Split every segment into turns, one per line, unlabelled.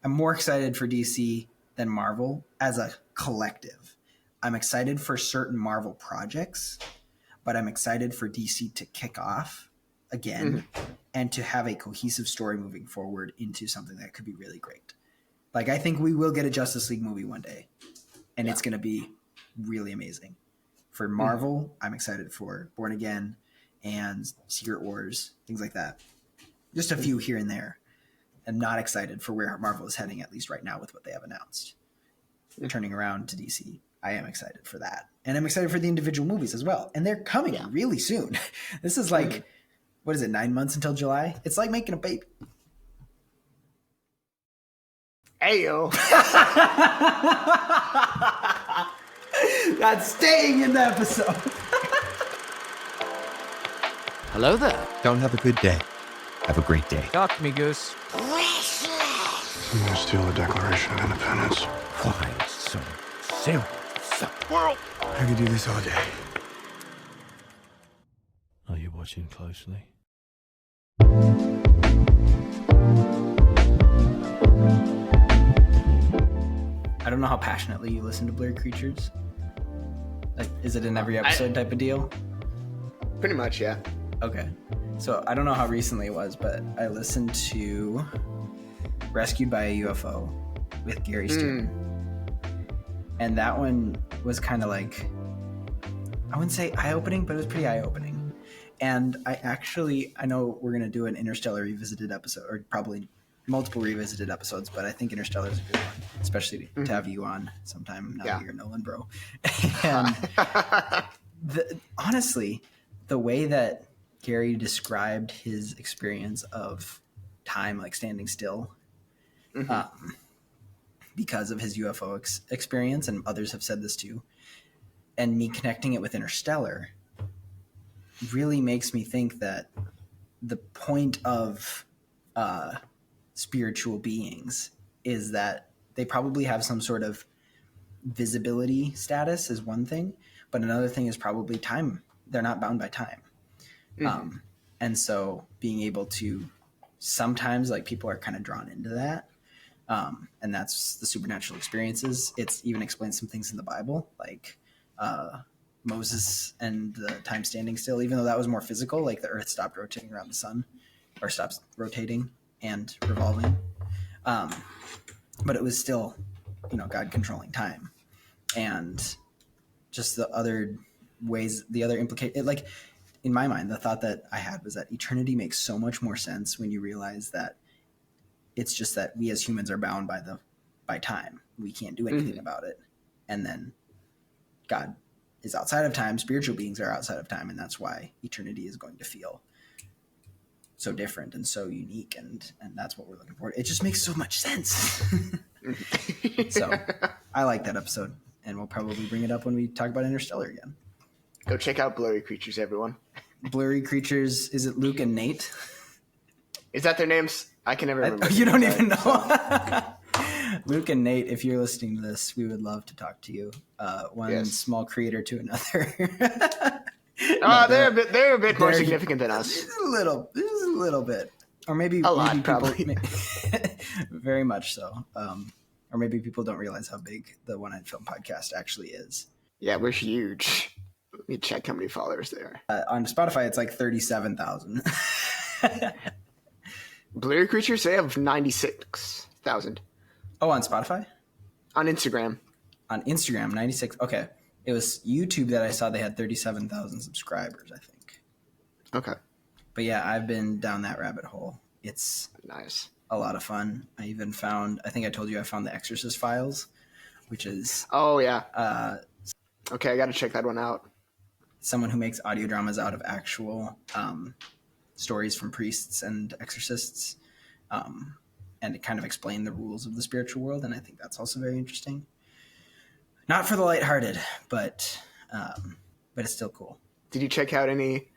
I'm more excited for DC than Marvel as a collective. I'm excited for certain Marvel projects, but I'm excited for DC to kick off again and to have a cohesive story moving forward into something that could be really great. Like, I think we will get a Justice League movie one day, and it's going to be really amazing. For Marvel, I'm excited for Born Again and Secret Wars, things like that. Just a few here and there. I'm not excited for where Marvel is heading, at least right now with what they have announced. Turning around to DC, I am excited for that. And I'm excited for the individual movies as well. And they're coming really soon. This is like, what is it, 9 months until July? It's like making a baby.
Ayo.
That's staying in the episode.
Hello there.
Don't have a good day. Have a great day.
Talk to me, Goose.
I'm gonna steal the Declaration of Independence.
Why so serious?
World! I could do this all day.
Are you watching closely?
I don't know how passionately you listen to Blurry Creatures. Like, is it an every episode type of deal?
Pretty much, yeah.
Okay. So I don't know how recently it was, but I listened to Rescued by a UFO with Gary Stewart. And that one was kind of like, I wouldn't say eye-opening, but it was pretty eye-opening. And I know we're going to do an Interstellar revisited episode, or probably multiple revisited episodes, but I think Interstellar is a good one, especially to have you on sometime now that you're Nolan, bro. And honestly, the way that Gary described his experience of time, like standing still, because of his UFO experience, and others have said this too, and me connecting it with Interstellar really makes me think that the point of spiritual beings is that they probably have some sort of visibility status is one thing, but another thing is probably time. They're not bound by time. And so being able to sometimes, like, people are kind of drawn into that. And that's the supernatural experiences. It's even explains some things in the Bible, like Moses and the time standing still, even though that was more physical, like the earth stopped rotating around the sun, or stops rotating and revolving. But it was still, God controlling time. And just the other ways, the other like, in my mind, the thought that I had was that eternity makes so much more sense when you realize that it's just that we as humans are bound by time. We can't do anything about it. And then God is outside of time. Spiritual beings are outside of time. And that's why eternity is going to feel so different and so unique. And that's what we're looking for. It just makes so much sense. So I like that episode, and we'll probably bring it up when we talk about Interstellar again.
Go check out Blurry Creatures, everyone.
Blurry Creatures. Is it Luke and Nate?
Is that their names? I can never remember.
You don't even know. Luke and Nate, if you're listening to this, we would love to talk to you. One small creator to another.
They're a bit more significant than us.
Just a little bit, or maybe
a lot,
maybe
probably.
Very much so. Or maybe people don't realize how big the One Night Film podcast actually is.
Yeah, we're huge. Let me check how many followers there are.
On Spotify, it's like 37,000.
Blurry Creatures, they have 96,000.
Oh, on Spotify?
On Instagram.
On Instagram, 96. Okay. It was YouTube that I saw they had 37,000 subscribers, I think.
Okay.
But yeah, I've been down that rabbit hole. It's
nice.
A lot of fun. I even found, I think I told you I found the Exorcist Files, which is...
Oh, yeah. Okay, I got to check that one out.
Someone who makes audio dramas out of actual stories from priests and exorcists, and it kind of explained the rules of the spiritual world, and I think that's also very interesting. Not for the lighthearted, but it's still cool.
Did you check out any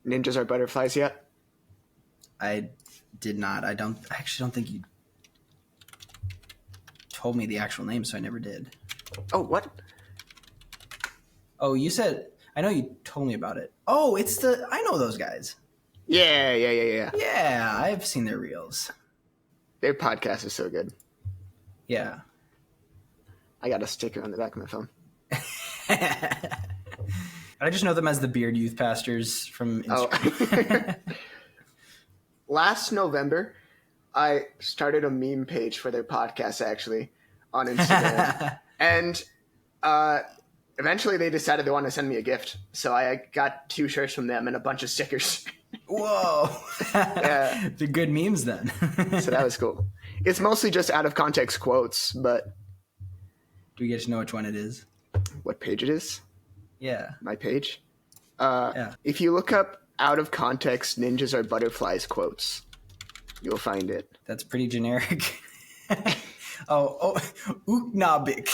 Ninjas Are Butterflies yet?
I did not. I actually don't think you told me the actual name, so I never did.
Oh, what?
Oh, you said... I know you told me about it. Oh, I know those guys.
Yeah.
Yeah, I've seen their reels.
Their podcast is so good.
Yeah.
I got a sticker on the back of my phone.
I just know them as the Beard Youth Pastors from Instagram.
Oh. Last November, I started a meme page for their podcast, actually, on Instagram. And eventually they decided they wanted to send me a gift. So I got 2 shirts from them and a bunch of stickers.
Whoa.
Yeah.
They're good memes then.
So that was cool. It's mostly just out of context quotes, but
Do we get to know which one it is?
what page it is?
Yeah.
My page?
Yeah.
If you look up out of context ninjas are butterflies quotes, you'll find it.
That's pretty generic. oh, Uknabik.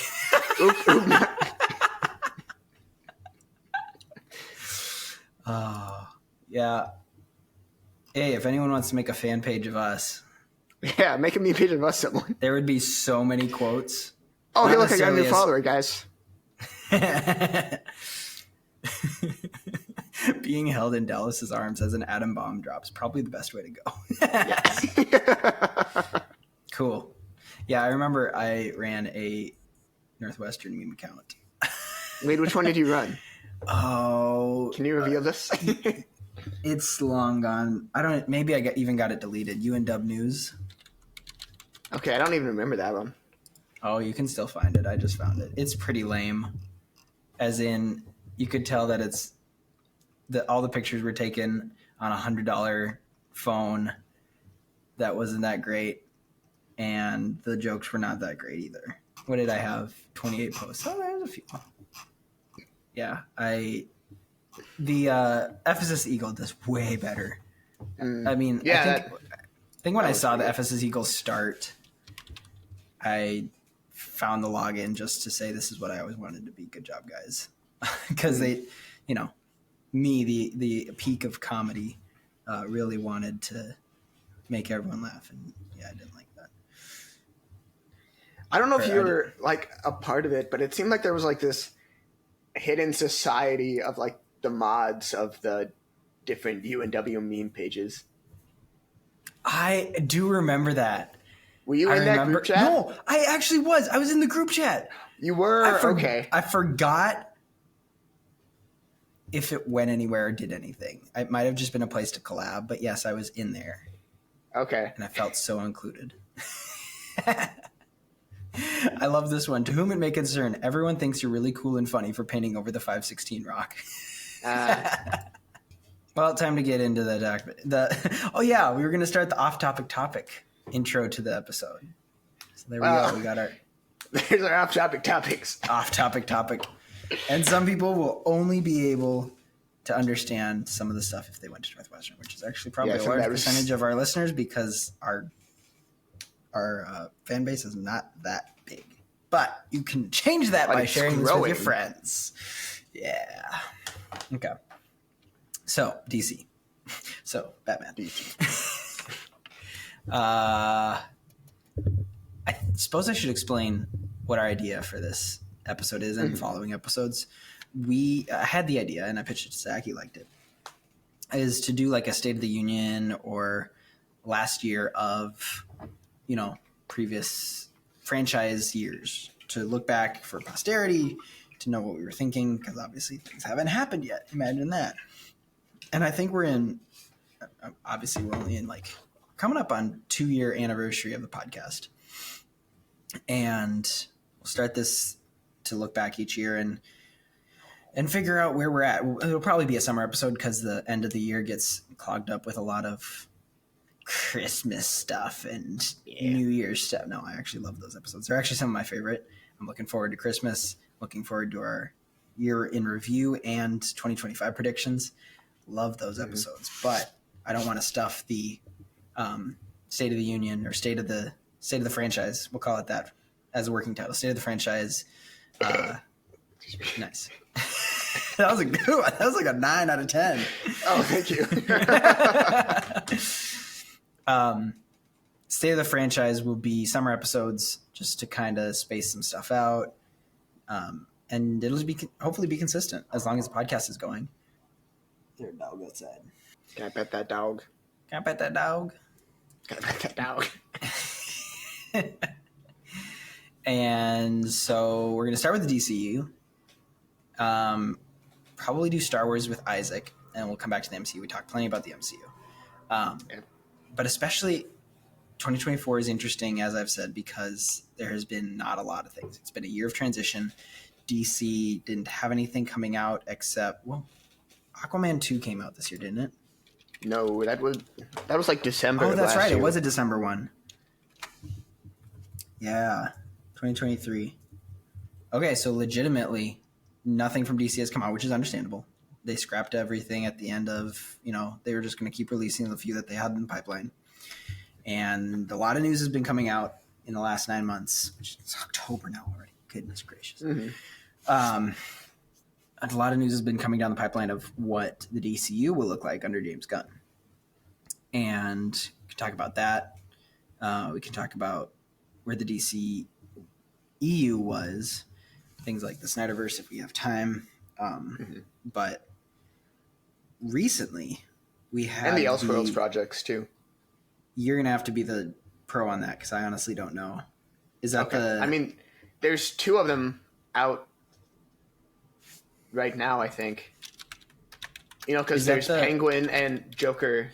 Oh, yeah. Hey, if anyone wants to make a fan page of us,
Yeah, make a meme page of us, someone.
there would be so many quotes.
Oh,
Not
hey, look, I got a new
necessarily
follower, guys.
Being held in Dallas's arms as an atom bomb drops, probably the best way to go. Cool. Yeah, I remember I ran a Northwestern meme account.
Wait, which one did you run?
Oh,
Can you reveal this?
it's long gone. I don't. Maybe I even got it deleted. UNW News.
Okay, I don't even remember that one.
Oh, you can still find it. I just found it. It's pretty lame. As in, you could tell that it's all the pictures were taken on $100 phone. That wasn't that great, and the jokes were not that great either. What did I have? 28 posts. Oh, there's a few. Yeah, the Ephesus Eagle does way better. I mean,
Yeah,
I think when I saw the
pretty good.
Ephesus Eagles start, I found the login just to say this is what I always wanted to be. Good job, guys. Because they, me, the peak of comedy, really wanted to make everyone laugh. And yeah, I didn't like that.
I don't know if
Or
you
I
were like a part of it, but it seemed like there was like this hidden society of like the mods of the different UNW meme pages.
I do remember that.
Were you
I
in that
remember.
group chat?
No, I actually was. I was in the group chat.
You were? Okay.
I forgot if it went anywhere or did anything. It might have just been a place to collab, but yes, I was in there,
Okay.
and I felt so included. I love this one. To whom it may concern, everyone thinks you're really cool and funny for painting over the 516 rock. Well, time to get into oh yeah, we were going to start the off-topic intro to the episode. So there we go. We got our
There's our off-topic topics.
off-topic topic. And some people will only be able to understand some of the stuff if they went to Northwestern, which is actually probably a large percentage of our listeners because our fan base is not that big. But you can change that by sharing this with your friends. Yeah. Okay. So, DC. So, Batman.
DC.
I suppose I should explain what our idea for this episode is and following episodes. We had the idea, and I pitched it to Zach. He liked it. Is to do like a State of the Union or last year of, previous franchise years to look back for posterity, to know what we were thinking, because obviously things haven't happened yet. Imagine that. And I think we're only in like coming up on 2-year anniversary of the podcast. And we'll start this to look back each year and figure out where we're at. It'll probably be a summer episode because the end of the year gets clogged up with a lot of Christmas stuff and New Year's stuff. No, I actually love those episodes. They're actually some of my favorite. I'm looking forward to Christmas, looking forward to our year in review and 2025 predictions. Love those episodes, but I don't want to stuff the State of the Union or State of the Franchise. We'll call it that as a working title. State of the Franchise. Nice. That was a good one. That was like a 9 out of 10.
Oh, thank you.
State of the Franchise will be summer episodes just to kind of space some stuff out. And it'll hopefully be consistent as long as the podcast is going. There a dog outside.
Can I pet that dog?
Can I pet that dog?
Can I pet that dog?
And so we're going to start with the DCU. Probably do Star Wars with Isaac, and we'll come back to the MCU. We talked plenty about the MCU. But especially 2024 is interesting, as I've said, because there has been not a lot of things. It's been a year of transition. DC didn't have anything coming out except, well, Aquaman 2 came out this year, didn't it?
No, that was like December.
Oh, that's
last
right.
year.
It was a December one. Yeah, 2023. Okay, so legitimately, nothing from DC has come out, which is understandable. They scrapped everything at the end of, they were just going to keep releasing the few that they had in the pipeline. And a lot of news has been coming out in the last 9 months, which is October now already. Goodness gracious.
Mm-hmm.
A lot of news has been coming down the pipeline of what the DCU will look like under James Gunn. And we can talk about that. We can talk about where the DC EU was, things like the Snyderverse if we have time. But recently we had...
And the Elseworlds projects too.
You're going to have to be the pro on that because I honestly don't know. Is that the...
I mean, there's 2 of them out right now, I think. Because there's Penguin and Joker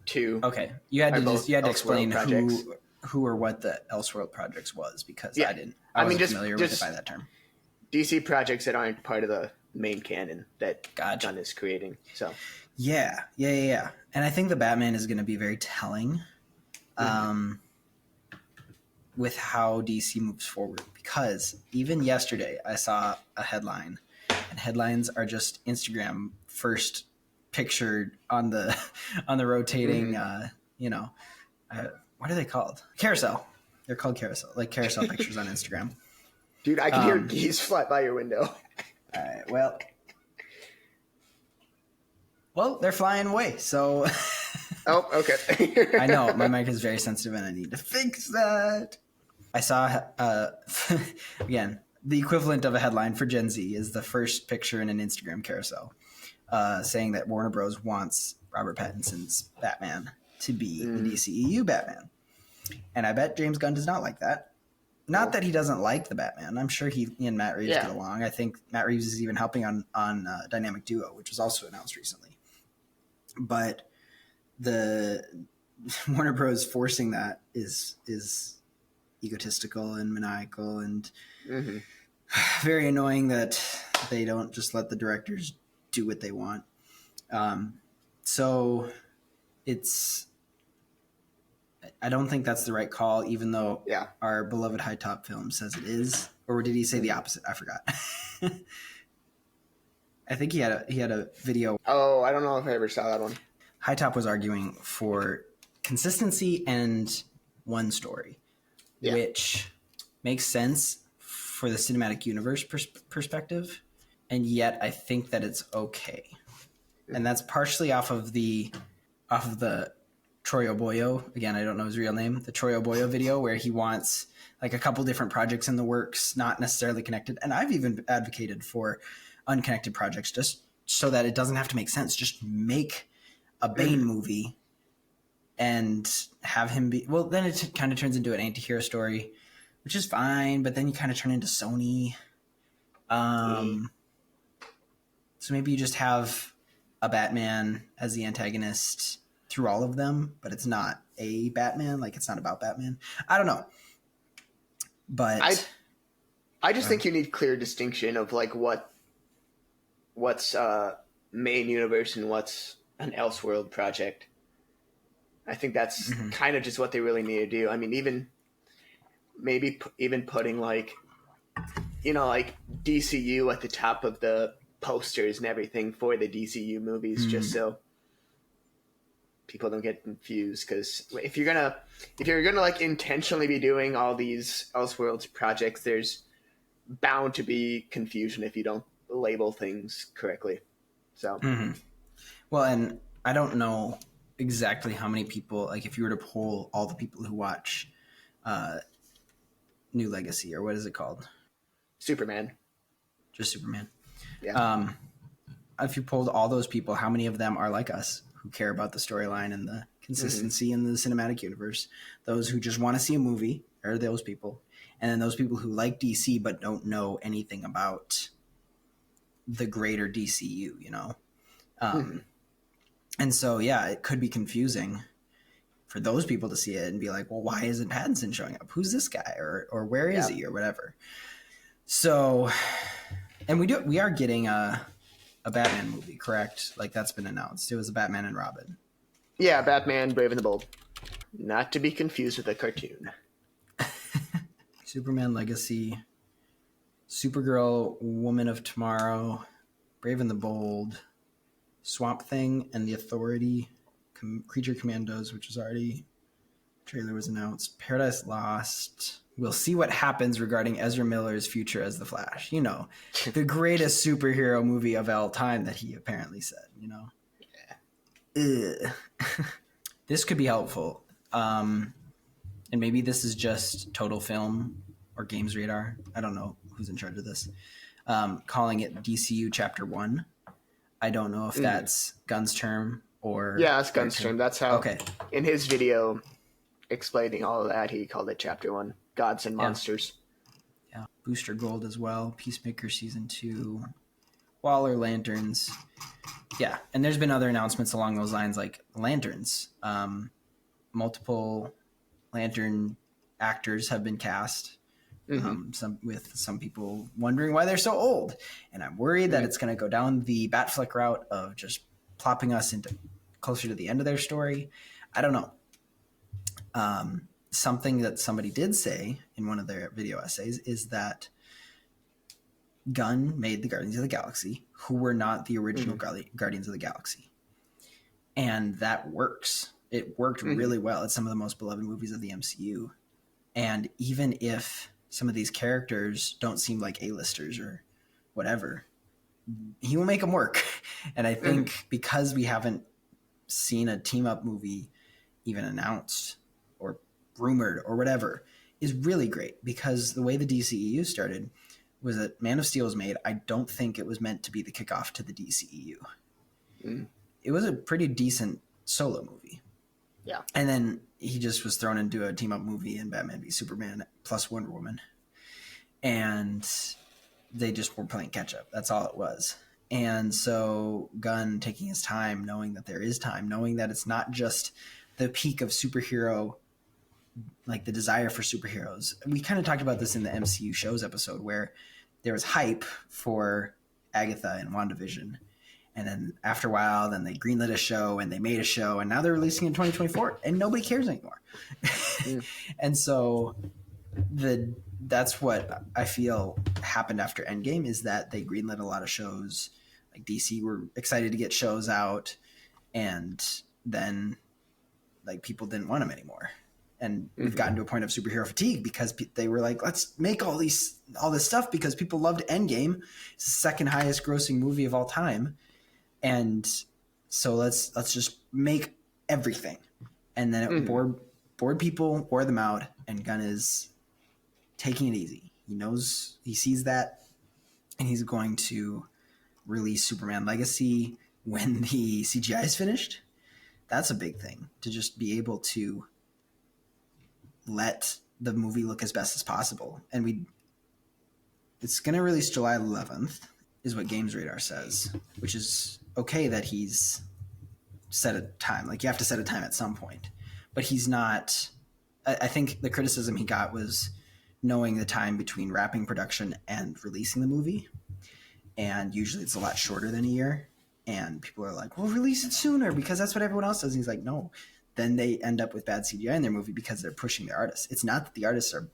2.
Okay. You had to explain
projects.
who or what the Elseworld projects was because I didn't.
I
wasn't
mean,
familiar with it by that term.
DC projects that aren't part of the main canon that
Gotcha.
Gunn is creating. So
Yeah. And I think the Batman is going to be very telling with how DC moves forward because even yesterday I saw a headline, and headlines are just Instagram first pictured on the rotating what are they called? Carousel. They're called carousel, like carousel pictures on Instagram.
dude, I can hear geese fly by your window.
All right, well, they're flying away, so
Oh, okay.
I know my mic is very sensitive and I need to fix that. I saw again, the equivalent of a headline for Gen Z is the first picture in an Instagram carousel saying that Warner Bros. Wants Robert Pattinson's Batman to be the DCEU Batman. And I bet James Gunn does not like that. Not that he doesn't like the Batman. I'm sure he and Matt Reeves get along. I think Matt Reeves is even helping on Dynamic Duo, which was also announced recently. But the Warner Bros. Forcing that is egotistical and maniacal and very annoying that they don't just let the directors do what they want. So I don't think that's the right call, even though our beloved High Top Film says it is. Or did he say the opposite? I forgot. I think he had a video.
Oh, I don't know if I ever saw that one.
High Top was arguing for consistency and one story, which makes sense for the cinematic universe perspective, and yet I think that it's okay. And that's partially off of the Troy Oboyo, again, I don't know his real name, the Troy Oboyo video where he wants like a couple different projects in the works, not necessarily connected. And I've even advocated for unconnected projects just so that it doesn't have to make sense. Just make a Bane movie and have him be, well, then it kind of turns into an anti-hero story, which is fine, but then you kind of turn into Sony. So maybe you just have a Batman as the antagonist through all of them, but it's not a Batman. Like, it's not about Batman. I don't know. But
I just think you need clear distinction of like what's main universe and what's an Elseworld project. I think that's kind of just what they really need to do. I mean, even putting like DCU at the top of the posters and everything for the DCU movies, just so people don't get confused. Because if you're gonna like intentionally be doing all these Elseworlds projects, there's bound to be confusion if you don't label things correctly. So,
well, and I don't know exactly how many people, like if you were to poll all the people who watch New Legacy, or what is it called?
Superman.
Just Superman.
Yeah.
If you polled all those people, how many of them are like us, who care about the storyline and the consistency in the cinematic universe? Those who just want to see a movie There are those people. And then those people who like DC but don't know anything about the greater DCU, you know? And so, yeah, it could be confusing for those people to see it and be like, well, why isn't Pattinson showing up? Who's this guy? Or where is he? Or whatever. So, and we are getting a Batman movie, correct? Like, that's been announced. It was a Batman and Robin.
Yeah, Batman, Brave and the Bold. Not to be confused with a cartoon.
Superman Legacy, Supergirl, Woman of Tomorrow, Brave and the Bold, Swamp Thing and the Authority, Creature Commandos, which was already, trailer was announced, Paradise Lost. We'll see what happens regarding Ezra Miller's future as the Flash. You know, the greatest superhero movie of all time that he apparently said, you know? Yeah. This could be helpful. And maybe this is just Total Film or Games Radar. I don't know who's in charge of this. Calling it DCU Chapter 1. I don't know if that's Gunn's term or...
Yeah, that's Gunn's term. That's how,
okay.
In his video explaining all of that, he called it Chapter 1, Gods and Monsters.
Yeah. Booster Gold as well. Peacemaker Season 2. Waller Lanterns. Yeah, and there's been other announcements along those lines, like Lanterns. Multiple Lantern actors have been cast. Some people wondering why they're so old, and I'm worried that it's going to go down the Batfleck route of just plopping us into closer to the end of their story. I don't know. Something that somebody did say in one of their video essays is that Gunn made the Guardians of the Galaxy, who were not the original Guardians of the Galaxy, and that works. It worked really well. It's some of the most beloved movies of the MCU, and even if some of these characters don't seem like A-listers or whatever, he will make them work. And I think because we haven't seen a team-up movie even announced or rumored or whatever is really great, because the way the DCEU started was that Man of Steel was made. I don't think it was meant to be the kickoff to the DCEU. It was a pretty decent solo movie.
Yeah.
And then he just was thrown into a team-up movie in Batman v Superman plus Wonder Woman. And they just were playing catch-up. That's all it was. And so Gunn taking his time, knowing that there is time, knowing that it's not just the peak of superhero, like the desire for superheroes. We kind of talked about this in the MCU shows episode, where there was hype for Agatha and WandaVision. And then after a while, then they greenlit a show and they made a show, and now they're releasing in 2024 and nobody cares anymore. And so that's what I feel happened after Endgame, is that they greenlit a lot of shows. Like DC were excited to get shows out, and then like people didn't want them anymore. And we've gotten to a point of superhero fatigue because they were like, let's make all this stuff because people loved Endgame. It's the second highest grossing movie of all time. And so let's just make everything. And then it bored people, wore them out, and Gunn is taking it easy. He sees that, and he's going to release Superman Legacy when the CGI is finished. That's a big thing, to just be able to let the movie look as best as possible. And it's going to release July 11th is what Games Radar says, which is okay that he's set a time. Like, you have to set a time at some point, but he's not. I think the criticism he got was knowing the time between wrapping production and releasing the movie. And usually it's a lot shorter than a year. And people are like, well, release it sooner because that's what everyone else does. And he's like, no. Then they end up with bad CGI in their movie because they're pushing their artists. It's not that the artists are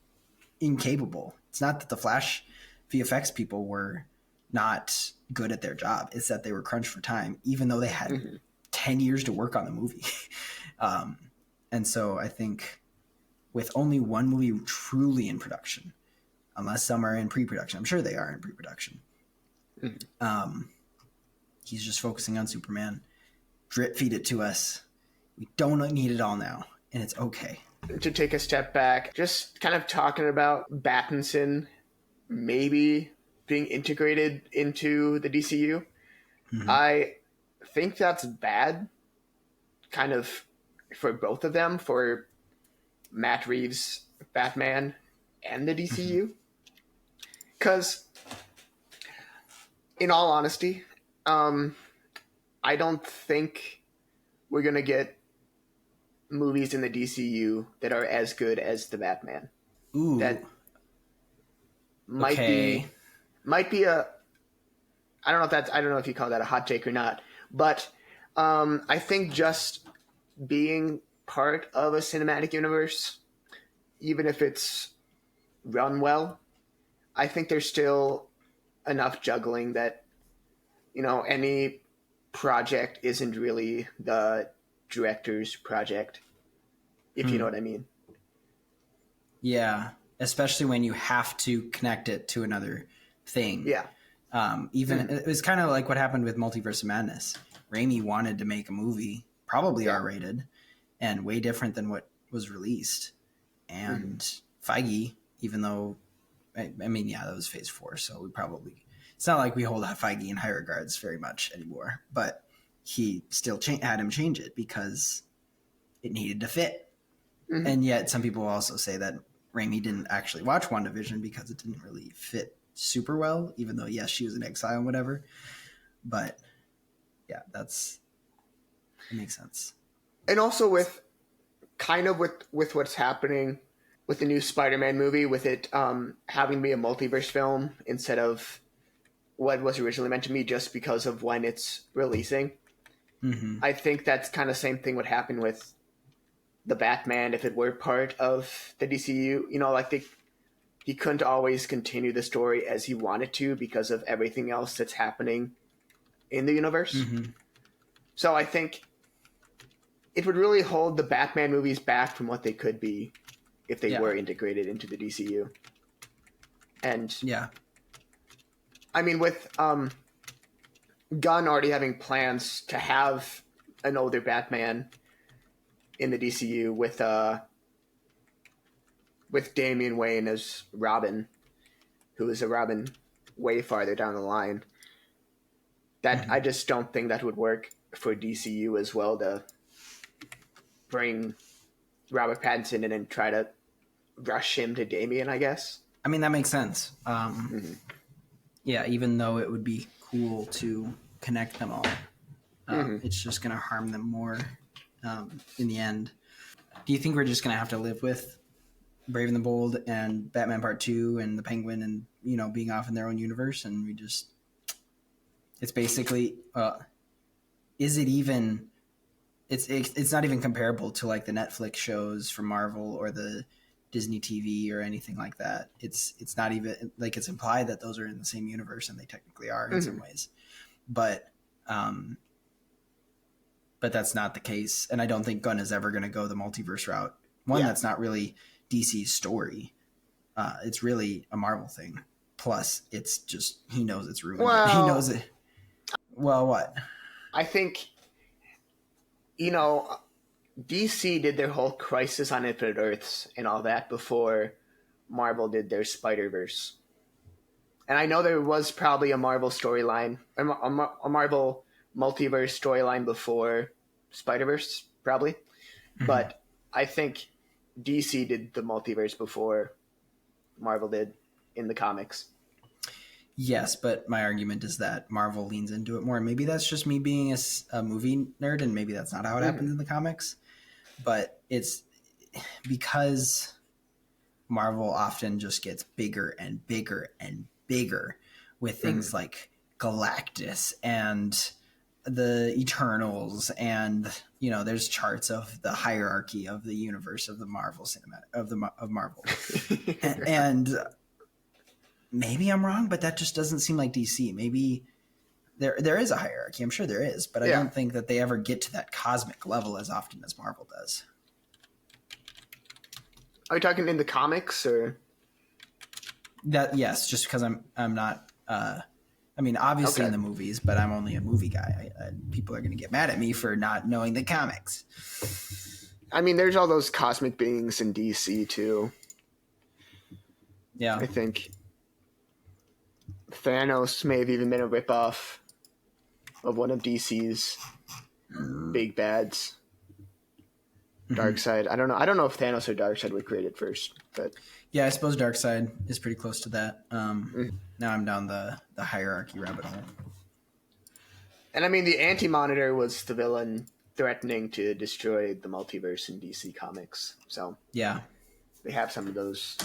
incapable. It's not that the Flash VFX people were not good at their job. It's that they were crunched for time, even though they had 10 years to work on the movie. And so I think with only one movie truly in production, unless some are in pre-production, I'm sure they are in pre-production, he's just focusing on Superman. Drip feed it to us. We don't need it all now, and it's okay.
To take a step back, just kind of talking about Pattinson maybe being integrated into the DCU. I think that's bad, kind of, for both of them, for Matt Reeves' Batman and the DCU. Because, in all honesty, I don't think we're going to get movies in the DCU that are as good as the Batman.
Ooh.
That might
Okay.
be a, I don't know if you call that a hot take or not, but I think just being part of a cinematic universe, even if it's run well, I think there's still enough juggling that, any project isn't really the director's project, if you know what I mean.
Yeah, especially when you have to connect it to another thing.
Yeah.
It was kind of like what happened with Multiverse of Madness. Raimi wanted to make a movie, probably R-rated, and way different than what was released. And Feige, even though, that was Phase 4, so it's not like we hold Feige in high regards very much anymore, but he still had him change it because it needed to fit. And yet some people also say that Raimi didn't actually watch WandaVision because it didn't really fit super well, even though, yes, she was in exile and whatever. But yeah, it makes sense.
And also with what's happening with the new Spider-Man movie, with it having to be a multiverse film instead of what was originally meant to be, just because of when it's releasing. I think that's kind of same thing would happen with the Batman if it were part of the DCU. He couldn't always continue the story as he wanted to because of everything else that's happening in the universe. So I think it would really hold the Batman movies back from what they could be if they were integrated into the DCU. And I mean, with Gunn already having plans to have an older Batman in the DCU with Damian Wayne as Robin, who is a Robin way farther down the line, that I just don't think that would work for DCU as well, to bring Robert Pattinson in and try to rush him to Damian, I guess.
I mean, that makes sense. Yeah, even though it would be cool to connect them all, it's just going to harm them more in the end. Do you think we're just going to have to live with Brave and the Bold and Batman Part 2 and the Penguin and, being off in their own universe, and it's basically, is it even, it's not even comparable to like the Netflix shows from Marvel or the Disney TV or anything like that. It's not even like, it's implied that those are in the same universe, and they technically are in some ways, but that's not the case. And I don't think Gunn is ever going to go the multiverse route. That's not really DC's story. It's really a Marvel thing. Plus, it's just, he knows it's ruined.
Well,
he knows it. Well, what?
I think, DC did their whole Crisis on Infinite Earths and all that before Marvel did their Spider-Verse. And I know there was probably a Marvel storyline, a Marvel multiverse storyline before Spider-Verse, probably. But I think DC did the multiverse before Marvel did in the comics.
Yes, but my argument is that Marvel leans into it more. And maybe that's just me being a movie nerd, and maybe that's not how it happens in the comics. But it's because Marvel often just gets bigger and bigger and bigger with things like Galactus and the Eternals, and there's charts of the hierarchy of the universe of the Marvel of Marvel, and maybe I'm wrong, but that just doesn't seem like DC. Maybe there is a hierarchy. I'm sure there is, but I don't think that they ever get to that cosmic level as often as Marvel does.
Are you talking in the comics or?
That yes, just because I'm not. Obviously in the movies, but I'm only a movie guy. People are going to get mad at me for not knowing the comics.
I mean, there's all those cosmic beings in DC too.
Yeah,
I think Thanos may have even been a ripoff of one of DC's big bads. Darkseid. I don't know. I don't know if Thanos or Darkseid were created first, but
Yeah, I suppose Darkseid is pretty close to that. Now I'm down the hierarchy rabbit hole.
and I mean the Anti-Monitor was the villain threatening to destroy the multiverse in DC Comics. So
Yeah.
they have some of those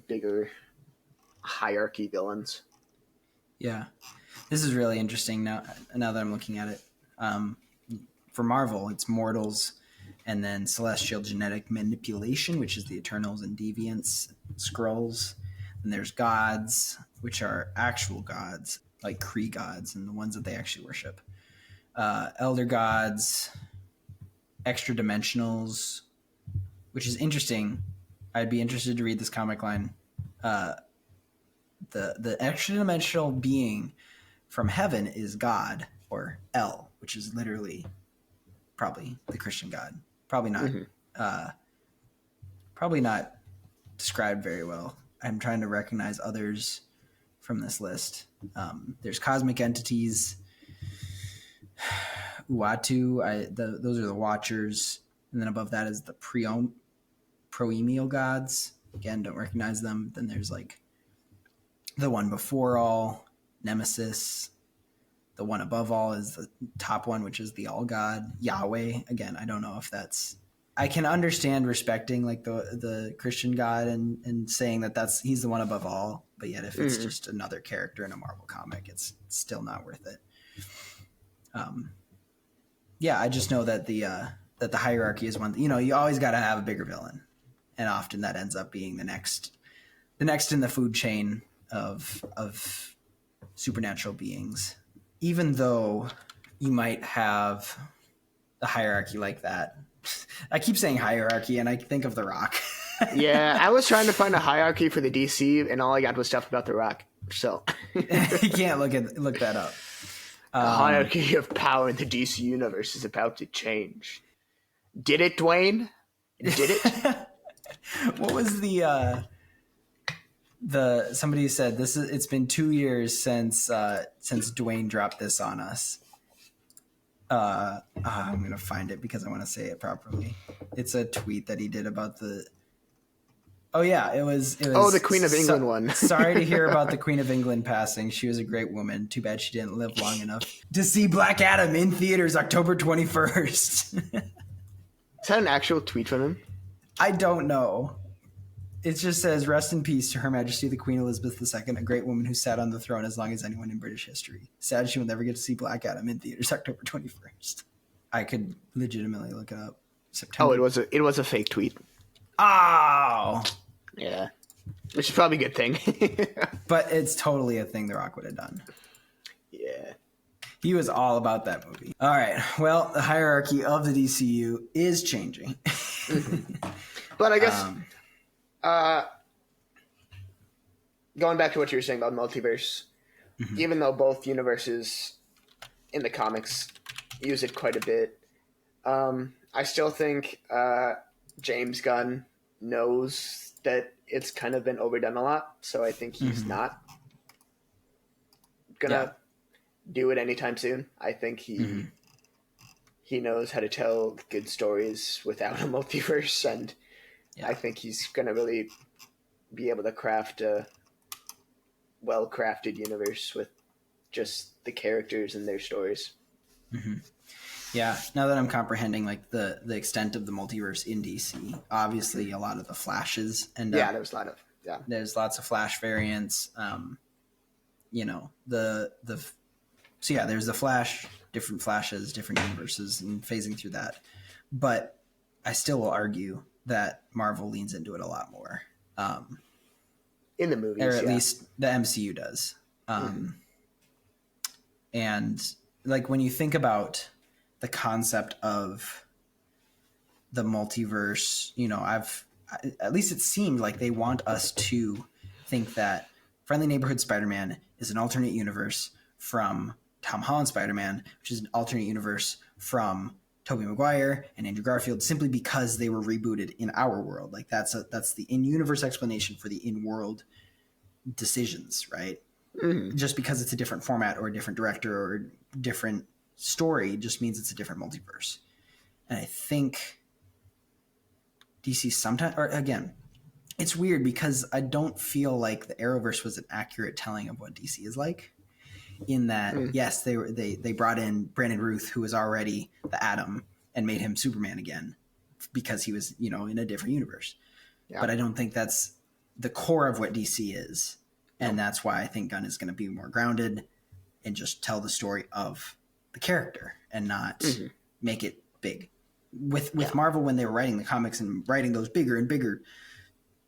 bigger hierarchy villains.
Yeah. This is really interesting now that I'm looking at it. For Marvel, it's mortals and then celestial genetic manipulation, which is the Eternals and Deviants, Skrulls. And there's gods, which are actual gods, like Kree gods and the ones that they actually worship. Elder gods, extra dimensionals, which is interesting. I'd be interested to read this comic line. The extra dimensional being from heaven is God, or El, which is literally probably the Christian God. Probably not described very well. I'm trying to recognize others from this list. There's cosmic entities, Uatu. Those are the Watchers, and then above that is the Proemial gods. Again, don't recognize them. Then there's like the one before all, Nemesis. The one above all is the top one, which is the all god, Yahweh. Again, I don't know if that's... I can understand respecting like the Christian God and saying that he's the one above all, but yet if it's just another character in a Marvel comic, it's still not worth it. Yeah, I just know that the hierarchy is one. You always got to have a bigger villain, and often that ends up being the next in the food chain of supernatural beings. Even though you might have the hierarchy like that. I keep saying hierarchy and I think of The Rock.
Yeah, I was trying to find a hierarchy for the DC and all I got was stuff about The Rock. So
You can't look that up.
the hierarchy of power in the DC universe is about to change. Did it, Dwayne? Did it?
What was somebody said it's been 2 years since Dwayne dropped this on us. I'm gonna find it because I want to say it properly. It's a tweet that he did about the... Oh yeah, it was
the Queen of England one.
Sorry to hear about the Queen of England passing. She was a great woman. Too bad she didn't live long enough to see Black Adam in theaters October 21st.
Is that an actual tweet from him?
I don't know. It just says, "Rest in peace to Her Majesty the Queen Elizabeth II, a great woman who sat on the throne as long as anyone in British history. Sad she will never get to see Black Adam in theaters October 21st. I could legitimately look it up. September.
Oh, it was a fake tweet.
Oh!
Yeah. Which is probably a good thing.
But it's totally a thing The Rock would have done.
Yeah.
He was all about that movie. All right. Well, the hierarchy of the DCU is changing.
But I guess... going back to what you were saying about multiverse, even though both universes in the comics use it quite a bit, I still think James Gunn knows that it's kind of been overdone a lot, so I think he's not gonna do it anytime soon. I think he knows how to tell good stories without a multiverse, and I think he's going to really be able to craft a well-crafted universe with just the characters and their stories.
Yeah, now that I'm comprehending like the extent of the multiverse in DC, obviously a lot of the Flashes and
there's a lot of
there's lots of Flash variants. There's the Flash, different Flashes, different universes, and phasing through that. But I still will argue that Marvel leans into it a lot more.
In the movies,
or at least the MCU does. And like when you think about the concept of the multiverse, at least it seemed like they want us to think that Friendly Neighborhood Spider-Man is an alternate universe from Tom Holland Spider-Man, which is an alternate universe from Tobey Maguire and Andrew Garfield, simply because they were rebooted in our world. Like that's the in-universe explanation for the in-world decisions, right? Just because it's a different format or a different director or different story just means it's a different multiverse. And I think DC sometimes, or again, it's weird because I don't feel like the Arrowverse was an accurate telling of what DC is like. In that, yes, they brought in Brandon Routh, who was already the Atom, and made him Superman again because he was, you know, in a different universe. Yeah. But I don't think that's the core of what DC is, and that's why I think Gunn is going to be more grounded and just tell the story of the character and not make it big. With Marvel, when they were writing the comics and writing those bigger and bigger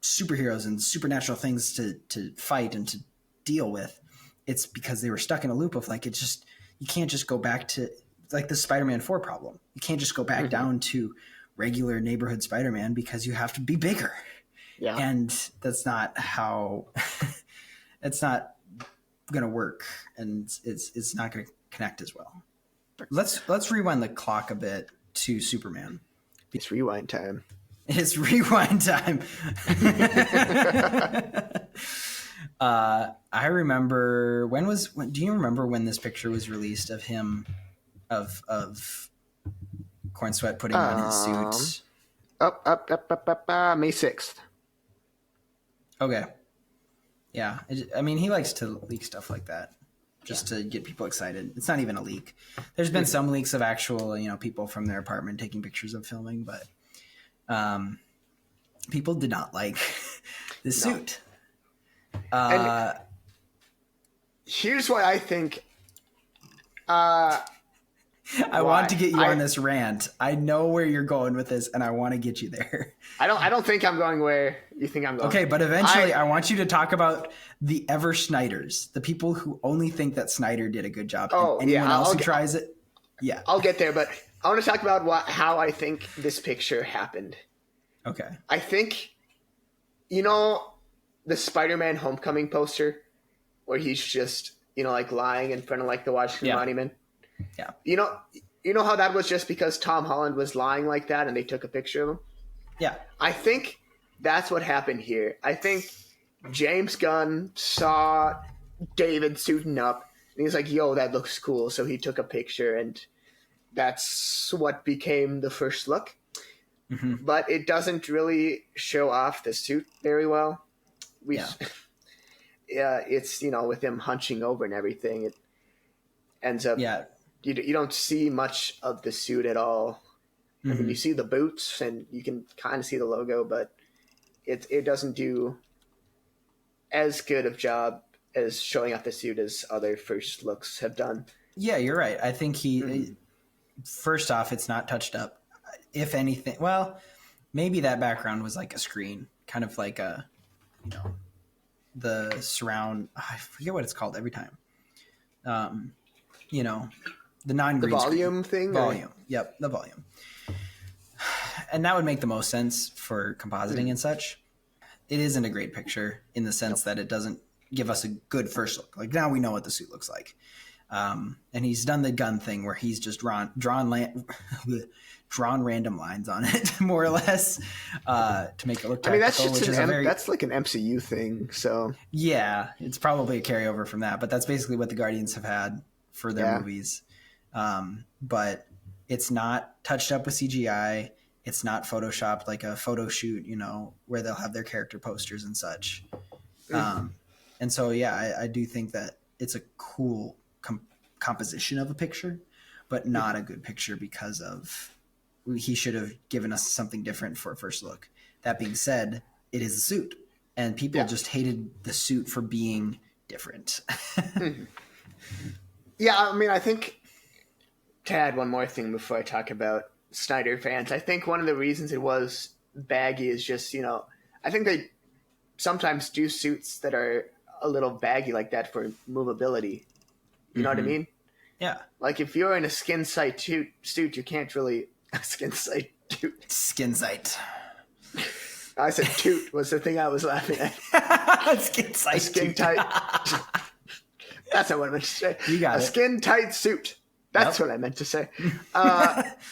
superheroes and supernatural things to fight and to deal with, it's because they were stuck in a loop of like, it's just, you can't just go back to like the Spider-Man 4 problem. You can't just go back down to regular neighborhood Spider-Man because you have to be bigger. Yeah. And that's not how it's not going to work. And it's not going to connect as well. Let's rewind the clock a bit to Superman.
It's rewind time.
It's rewind time. I remember do you remember when this picture was released of him of Corn Sweat putting on his suit?
May 6th.
Okay. Yeah. I mean, he likes to leak stuff like that just to get people excited. It's not even a leak. There's been some leaks of actual, you know, people from their apartment taking pictures of filming, but people did not like the suit.
And here's why I think
I want to get you on this rant. I know where you're going with this, and I want to get you there.
I don't think I'm going where you think I'm going.
Okay, but eventually I want you to talk about the ever Snyders, the people who only think that Snyder did a good job.
Oh,
and anyone else who tries it. Yeah.
I'll get there, but I want to talk about how I think this picture happened.
Okay.
I think, you know, the Spider-Man Homecoming poster where he's just, you know, like lying in front of like the Washington Monument.
Yeah.
You know how that was just because Tom Holland was lying like that and they took a picture of him?
Yeah.
I think that's what happened here. I think James Gunn saw David suiting up and he's like, yo, that looks cool. So he took a picture and that's what became the first look. Mm-hmm. But it doesn't really show off the suit very well. It's, you know, with him hunching over and everything, it ends up. Yeah. You don't see much of the suit at all. Mm-hmm. I mean, you see the boots and you can kind of see the logo, but it doesn't do as good of job as showing off the suit as other first looks have done.
Yeah, you're right. I think first off, it's not touched up. If anything, well, maybe that background was like a screen, kind of like a, you know, the surround. I forget what it's called every time. You know, the non-green
the volume thing.
Volume. Yep, the volume. And that would make the most sense for compositing and such. It isn't a great picture in the sense that it doesn't give us a good first look. Like now we know what the suit looks like. And he's done the Gunn thing where he's just drawn random lines on it, more or less, to make it look technical.
I mean, that's just that's like an MCU thing. So
yeah, it's probably a carryover from that. But that's basically what the Guardians have had for their movies. But it's not touched up with CGI. It's not photoshopped like a photo shoot, you know, where they'll have their character posters and such. And so, yeah, I do think that it's a cool composition of a picture, but not a good picture because of he should have given us something different for a first look. That being said, it is a suit, and people just hated the suit for being different.
Yeah, I mean, I think to add one more thing before I talk about Snyder fans, I think one of the reasons it was baggy is just, you know, I think they sometimes do suits that are a little baggy like that for movability. You know what I mean?
Yeah.
Like if you're in a skin sight suit, you can't really skin sight. I said toot was the thing I was laughing at.
Skin sight.
Skin tight. That's not what I meant to say.
You got
a skin tight suit. That's what I meant to say.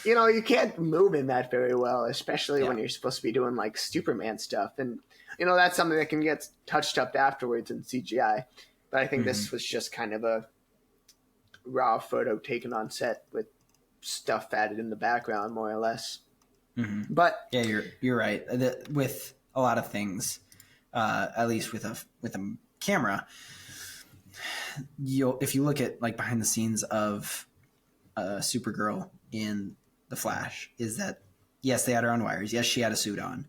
You know, you can't move in that very well, especially when you're supposed to be doing like Superman stuff. And, you know, that's something that can get touched up afterwards in CGI. But I think this was just kind of a raw photo taken on set with stuff added in the background, more or less. But
Yeah, you're right. With a lot of things, at least with a camera, if you look at like behind the scenes of Supergirl in The Flash, is that yes, they had her on wires. Yes, she had a suit on.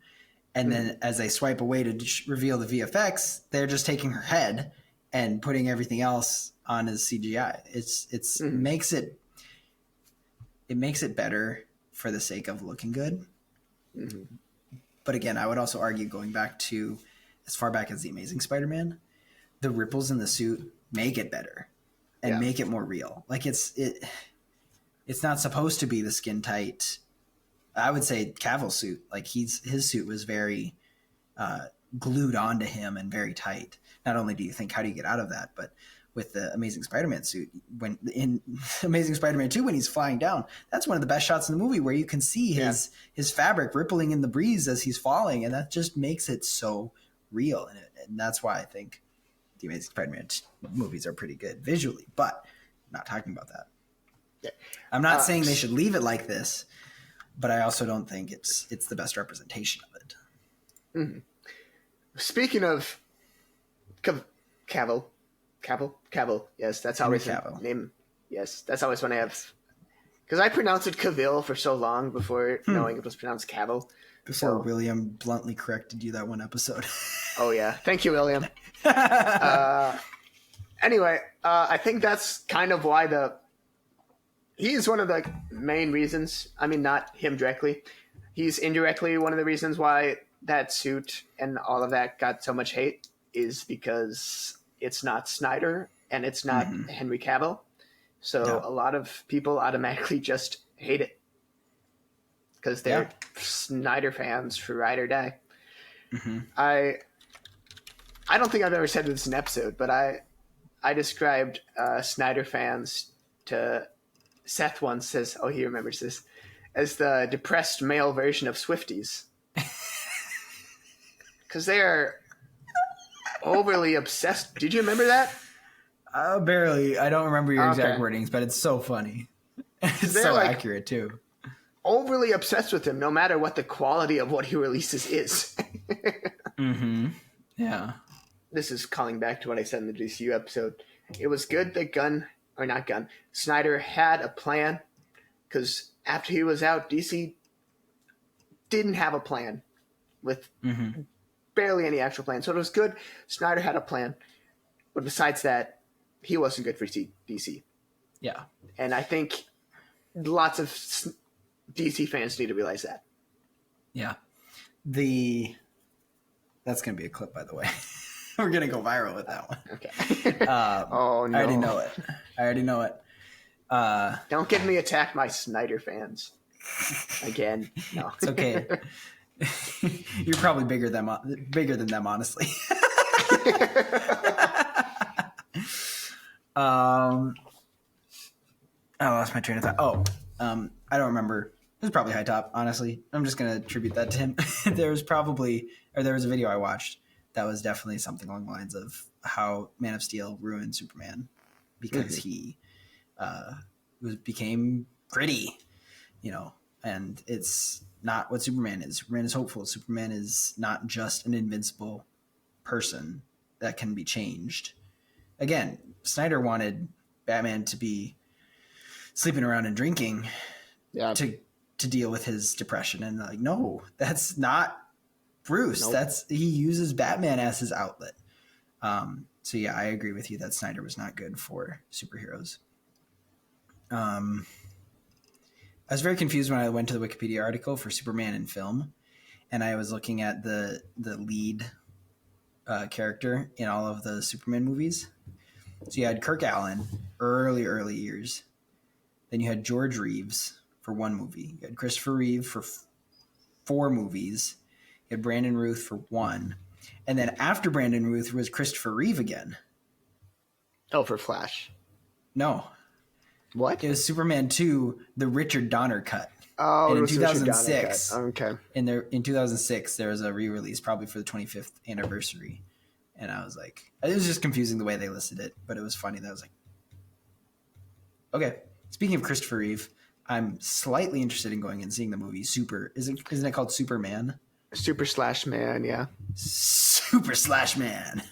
And then as they swipe away to reveal the VFX, they're just taking her head and putting everything else on as CGI. It's makes it better for the sake of looking good. But again, I would also argue, going back to as far back as The Amazing Spider-Man, the ripples in the suit make it better and make it more real. Like it's not supposed to be the skin tight. I would say Cavill's suit, like his suit was very glued onto him and very tight. Not only do you think, how do you get out of that, but with the Amazing Spider-Man suit, when in Amazing Spider-Man 2, when he's flying down, that's one of the best shots in the movie, where you can see his fabric rippling in the breeze as he's falling, and that just makes it so real. And that's why I think the Amazing Spider-Man movies are pretty good visually, but I'm not talking about that.
Yeah.
I'm not saying they should leave it like this, but I also don't think it's the best representation of it.
Speaking of Cavill. Yes, that's always
Cavill.
name. Yes, that's always when I have, because I pronounced it Cavill for so long before knowing it was pronounced Cavill.
Before William bluntly corrected you that one episode.
Oh yeah, thank you, William. Anyway, I think that's kind of why he's one of the main reasons. I mean, not him directly. He's indirectly one of the reasons why that suit and all of that got so much hate, is because it's not Snyder and it's not Henry Cavill. So a lot of people automatically just hate it because they're Snyder fans for ride or die. I don't think I've ever said this in an episode, but I described Snyder fans to Seth once, says, oh, he remembers this, as the depressed male version of Swifties. Because they are overly obsessed. Did you remember that?
Barely. I don't remember your exact wordings, but it's so funny. It's so accurate, too.
Overly obsessed with him, no matter what the quality of what he releases is.
Yeah.
This is calling back to what I said in the DCU episode. It was good that Snyder had a plan, because after he was out, DC didn't have a plan with barely any actual plan. So it was good Snyder had a plan, but besides that, he wasn't good for DC.
Yeah.
And I think lots of DC fans need to realize that.
Yeah. That's going to be a clip, by the way. We're going to go viral with that one.
Okay. Oh, no.
I already know it.
Don't get me attacked by Snyder fans. Again. No.
It's okay. You're probably bigger than them, honestly. I lost my train of thought. I don't remember. It was probably High Top, honestly. I'm just going to attribute that to him. There was a video I watched that was definitely something along the lines of how Man of Steel ruined Superman, because he became gritty, and it's not what Superman is. Superman is hopeful. Superman is not just an invincible person that can be changed. Again, Snyder wanted Batman to be sleeping around and drinking to deal with his depression, and like, no, that's not Bruce. Nope. He uses Batman as his outlet. So yeah, I agree with you that Snyder was not good for superheroes. I was very confused when I went to the Wikipedia article for Superman in film, and I was looking at the lead character in all of the Superman movies. So you had Kirk Allen, early years. Then you had George Reeves for one movie. You had Christopher Reeve for 4 movies. You had Brandon Routh for 1. And then after Brandon Routh was Christopher Reeve again.
Oh, for Flash.
No.
What?
It was Superman 2, the Richard Donner cut.
Oh,
and
it was
in 2006.
Okay.
In 2006, there was a re-release, probably for the 25th anniversary. And I was like, it was just confusing the way they listed it, but it was funny that I was like, okay. Speaking of Christopher Reeve, I'm slightly interested in going and seeing the movie Isn't it called Superman?
Super/Man, yeah.
Super/Man.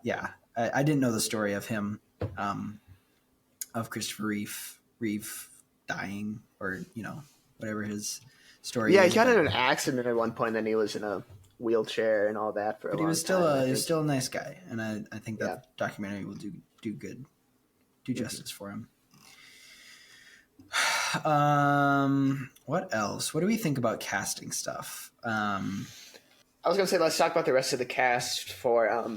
Yeah, I didn't know the story of him, of Christopher Reeve dying, or whatever his story.
Yeah,
is,
he got
but,
in an accident at one point, and then he was in a wheelchair and all that for a
but
long
he was still
time.
he was still a nice guy, and I think that
Yeah.
documentary will do justice for him. What else? What do we think about casting stuff?
I was going to say, let's talk about the rest of the cast for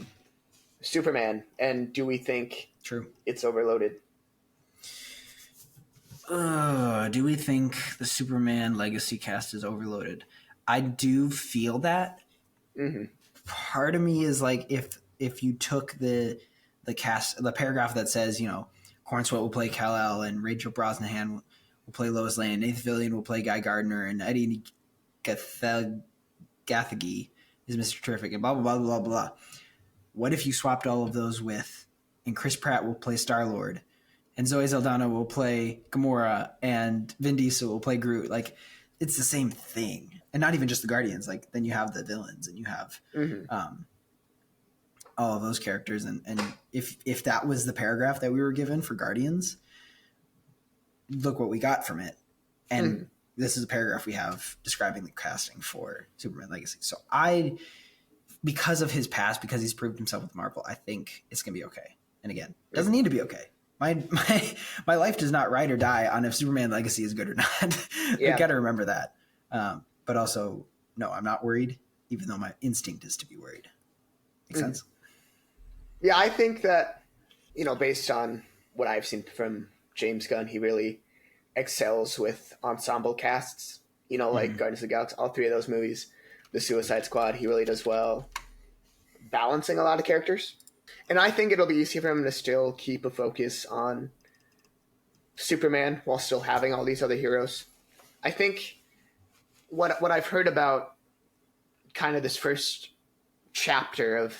Superman, and do we think
True.
it's overloaded?
Do we think the Superman legacy cast is overloaded? I do feel that.
Mm-hmm.
Part of me is like, if you took the cast, the paragraph that says, Corn Sweat will play Kal-El and Rachel Brosnahan will play Lois Lane, Nathan Fillion will play Guy Gardner, and Eddie Gathegi is Mr. Terrific, and blah, blah, blah, blah, blah. What if you swapped all of those and Chris Pratt will play Star-Lord, and Zoe Saldana will play Gamora, and Vin Diesel will play Groot? Like, it's the same thing. And not even just the Guardians. Like, then you have the villains, and you have all of those characters. And if that was the paragraph that we were given for Guardians, look what we got from it. And this is a paragraph we have describing the casting for Superman Legacy. So because of his past, because he's proved himself with Marvel, I think it's going to be okay. And again, it doesn't need to be okay. My life does not ride or die on if Superman Legacy is good or not.
Yeah.
I got to remember that. But also, no, I'm not worried, even though my instinct is to be worried. Make sense?
Yeah, I think that, based on what I've seen from James Gunn, he really excels with ensemble casts, like Guardians of the Galaxy, all three of those movies, the Suicide Squad, he really does well balancing a lot of characters. And I think it'll be easy for him to still keep a focus on Superman while still having all these other heroes. I think what I've heard about kind of this first chapter of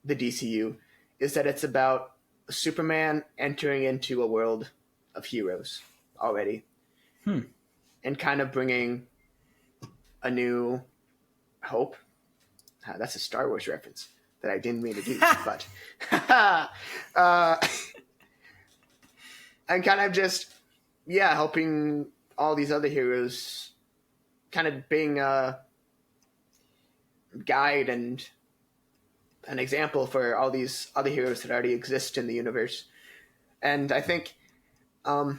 the DCU is that it's about Superman entering into a world of heroes already, and kind of bringing a new hope. That's a Star Wars reference that I didn't mean to do, but and kind of just helping all these other heroes, kind of being a guide and an example for all these other heroes that already exist in the universe. And I think, I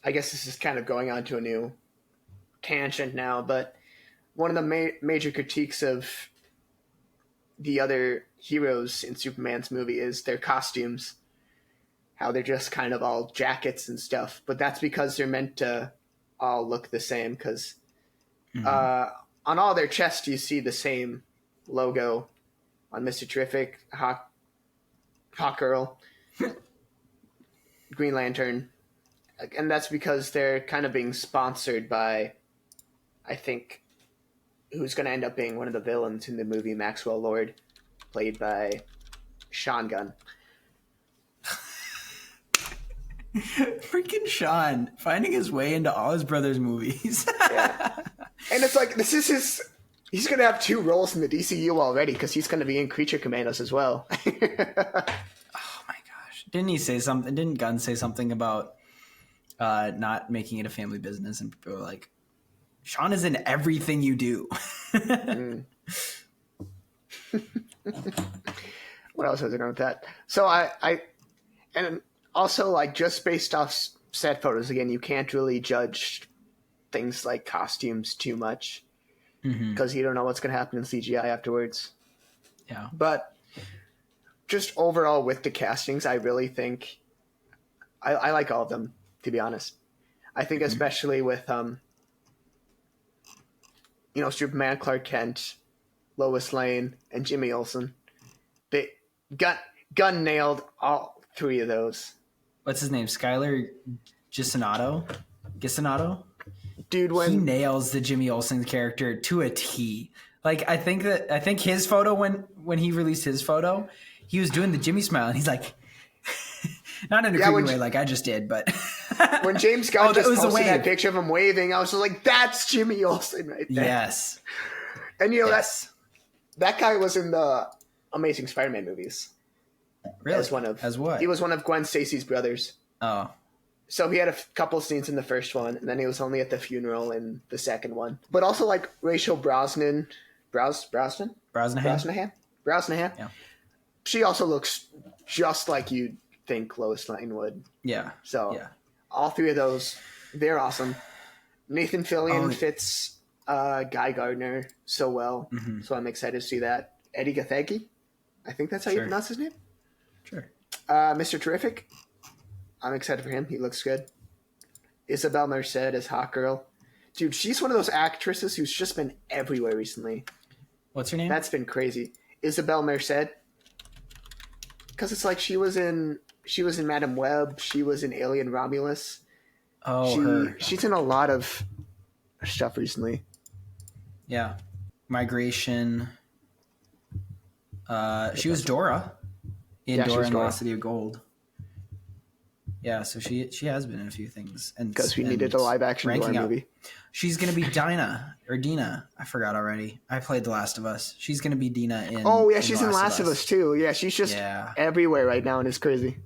guess this is kind of going on to a new tangent now, but one of the major critiques of the other heroes in Superman's movie is their costumes, how they're just kind of all jackets and stuff, but that's because they're meant to all look the same, because on all their chests you see the same logo. On Mr. Terrific, Hawkgirl, Green Lantern, and that's because they're kind of being sponsored by, I think, who's going to end up being one of the villains in the movie, Maxwell Lord, played by Sean Gunn.
Freaking Sean finding his way into all his brother's movies.
Yeah. And it's like, he's going to have two roles in the DCU already, because he's going to be in Creature Commandos as well.
Oh my gosh. Didn't Gunn say something about not making it a family business, and people were like, Sean is in everything you do.
What else was I going with that? So and also, like, just based off set photos, again, you can't really judge things like costumes too much, because you don't know what's going to happen in CGI afterwards.
Yeah.
But just overall with the castings, I really think I like all of them, to be honest. I think especially with Superman, Clark Kent, Lois Lane, and Jimmy Olsen. Gunn nailed all three of those.
What's his name? Skylar Gisonato?
Dude,
He nails the Jimmy Olsen character to a T. Like, I think his photo, when he released his photo, he was doing the Jimmy smile, and he's like Not in a
Yeah,
creepy way like I just did, but
when James Gunn
that
just
was a
posted that
wave.
picture of him waving, I was just like, that's Jimmy Olsen right there.
Yes.
And
Yes.
that guy was in the Amazing Spider-Man movies.
Really?
As
what?
He was one of Gwen Stacy's brothers.
Oh.
So he had a couple scenes in the first one, and then he was only at the funeral in the second one. But also like Rachel Brosnahan.
Brosnahan?
Brosnahan.
Yeah.
She also looks just like you'd think Lois Lane would.
Yeah.
So
yeah.
all three of those, they're awesome. Nathan Fillion fits Guy Gardner so well, so I'm excited to see that. Eddie Gathegi, I think that's how you pronounce his name.
Sure.
Mr. Terrific, I'm excited for him. He looks good. Isabel Merced as Hawkgirl. Dude, she's one of those actresses who's just been everywhere recently.
What's her name?
That's been crazy. Isabel Merced. Because it's like she was in Madam Web. She was in Alien Romulus.
Oh, her.
She's in a lot of stuff recently.
Yeah. Migration. She was Dora in Dora and the Lost City of Gold. Yeah, so she has been in a few things, and
because we needed a live action Dora movie.
She's gonna be Dina. I forgot already. I played The Last of Us. She's gonna be Dina in.
Oh yeah, she's in Last of Us too. Yeah, she's just everywhere right now, and it's crazy.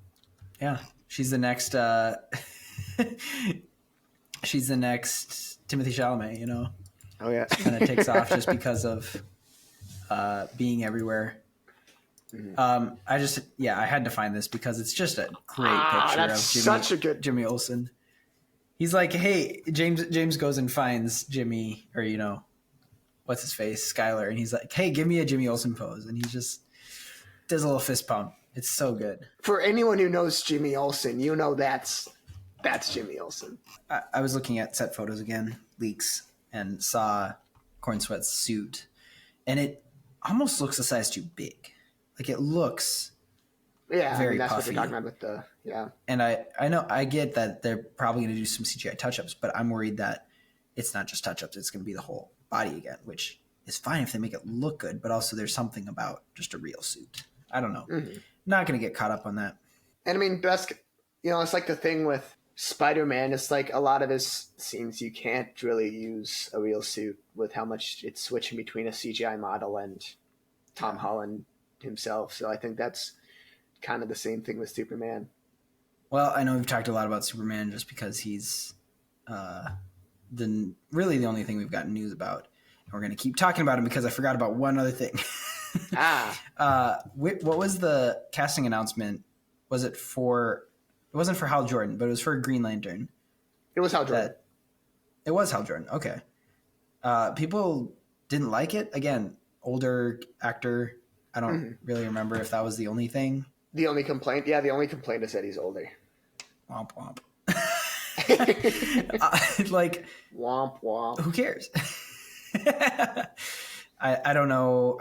Yeah, she's the next. She's the next Timothy Chalamet. You know.
Oh yeah,
kind of takes off just because of being everywhere. I had to find this because it's just a great picture of Jimmy Olsen. He's like, hey, James goes and finds Jimmy, or what's his face, Skylar, and he's like, hey, give me a Jimmy Olsen pose, and he just does a little fist pump. It's so good.
For anyone who knows Jimmy Olsen, that's Jimmy Olsen.
I was looking at set photos again, leaks, and saw Corn Sweat's suit, and it almost looks a size too big. Like it looks very
that's
puffy.
what you're talking about with the
And I know I get that they're probably going to do some CGI touch-ups, but I'm worried that it's not just touch-ups, it's going to be the whole body again, which is fine if they make it look good, but also there's something about just a real suit. I don't know. Not going to get caught up on that.
And I mean, it's like the thing with Spider-Man, it's like a lot of his scenes you can't really use a real suit with how much it's switching between a CGI model and Tom Holland himself. So I think that's kind of the same thing with Superman.
Well, I know we've talked a lot about Superman just because he's really the only thing we've gotten news about. And we're going to keep talking about him because I forgot about one other thing. What was the casting announcement? Was it for... It wasn't for Hal Jordan, but it was for Green Lantern.
It was Hal Jordan.
It was Hal Jordan. Okay. People didn't like it. Again, older actor. I don't really remember if that was the only thing.
The only complaint? Yeah, the only complaint is that he's older.
Womp womp.
Womp womp.
Who cares? I don't know.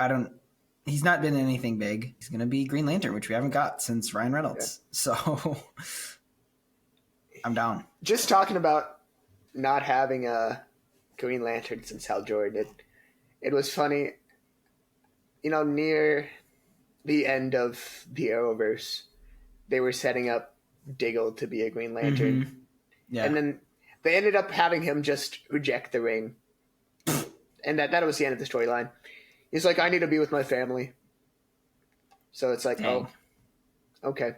He's not been in anything big. He's going to be Green Lantern, which we haven't got since Ryan Reynolds. Yeah. So I'm down.
Just talking about not having a Green Lantern since Hal Jordan, it was funny. Near the end of the Arrowverse, they were setting up Diggle to be a Green Lantern.
Yeah.
And then they ended up having him just reject the ring. And that was the end of the storyline. He's like, I need to be with my family. So it's like,
Dang.
Oh, okay.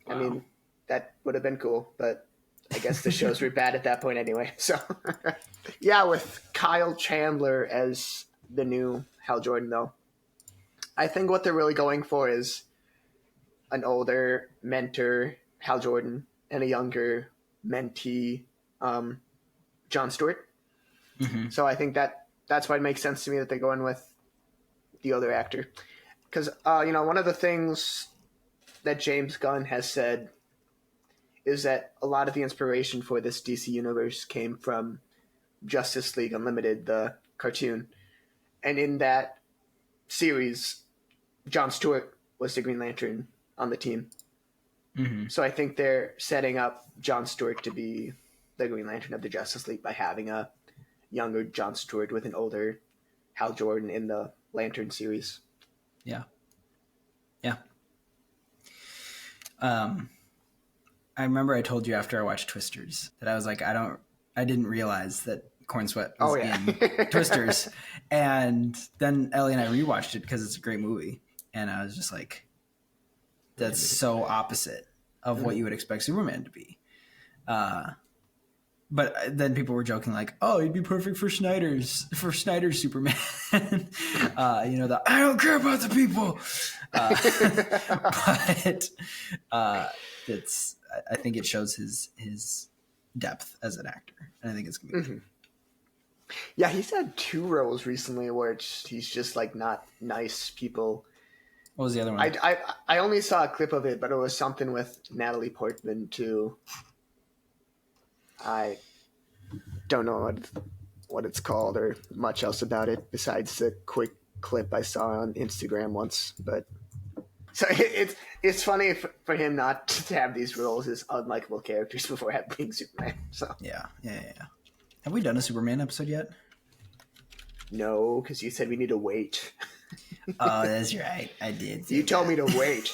Wow.
I mean, that would have been cool, but I guess the shows were bad at that point anyway. So, yeah, with Kyle Chandler as the new Hal Jordan, though, I think what they're really going for is an older mentor, Hal Jordan, and a younger mentee, Jon Stewart. So I think that's why it makes sense to me that they're going with the other actor. Because, one of the things that James Gunn has said is that a lot of the inspiration for this DC universe came from Justice League Unlimited, the cartoon. And in that series, Jon Stewart was the Green Lantern on the team. So I think they're setting up Jon Stewart to be the Green Lantern of the Justice League by having a younger Jon Stewart with an older Hal Jordan in the Lantern series.
Yeah. I remember I told you after I watched Twisters that I was like, I didn't realize that Corn Sweat was in Twisters. And then Ellie and I rewatched it because it's a great movie. And I was just like, that's so opposite of what you would expect Superman to be. But then people were joking like, "Oh, he'd be perfect for Snyder's Superman." The I don't care about the people. But it's I think it shows his depth as an actor, and I think it's gonna be good.
Yeah, he's had 2 roles recently where he's just like not nice people.
What was the other one?
I only saw a clip of it, but it was something with Natalie Portman too. I don't know what it's called or much else about it besides the quick clip I saw on Instagram once. But so it's funny for him not to have these roles as unlikable characters before being Superman. So
yeah. Have we done a Superman episode yet?
No, because you said we need to wait.
Oh, that's right. I did.
You told me to wait.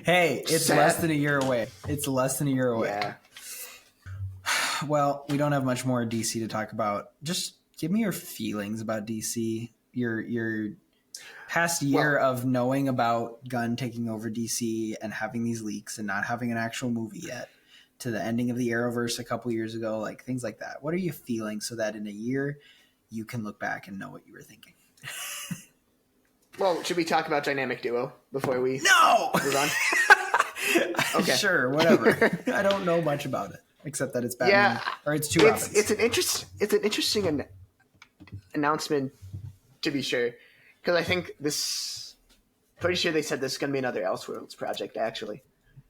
Hey, it's
Seth.
less than a year away.
Yeah.
Well, we don't have much more DC to talk about. Just give me your feelings about DC. Your past year of knowing about Gunn taking over DC and having these leaks and not having an actual movie yet, to the ending of the Arrowverse a couple years ago, like things like that. What are you feeling so that in a year you can look back and know what you were thinking?
Well, should we talk about Dynamic Duo before we move on? Okay.
Sure, whatever. I don't know much about it except that it's Batman or it's two Robins.
It's an interesting announcement, to be sure, because I think pretty sure they said this is going to be another Elseworlds project actually.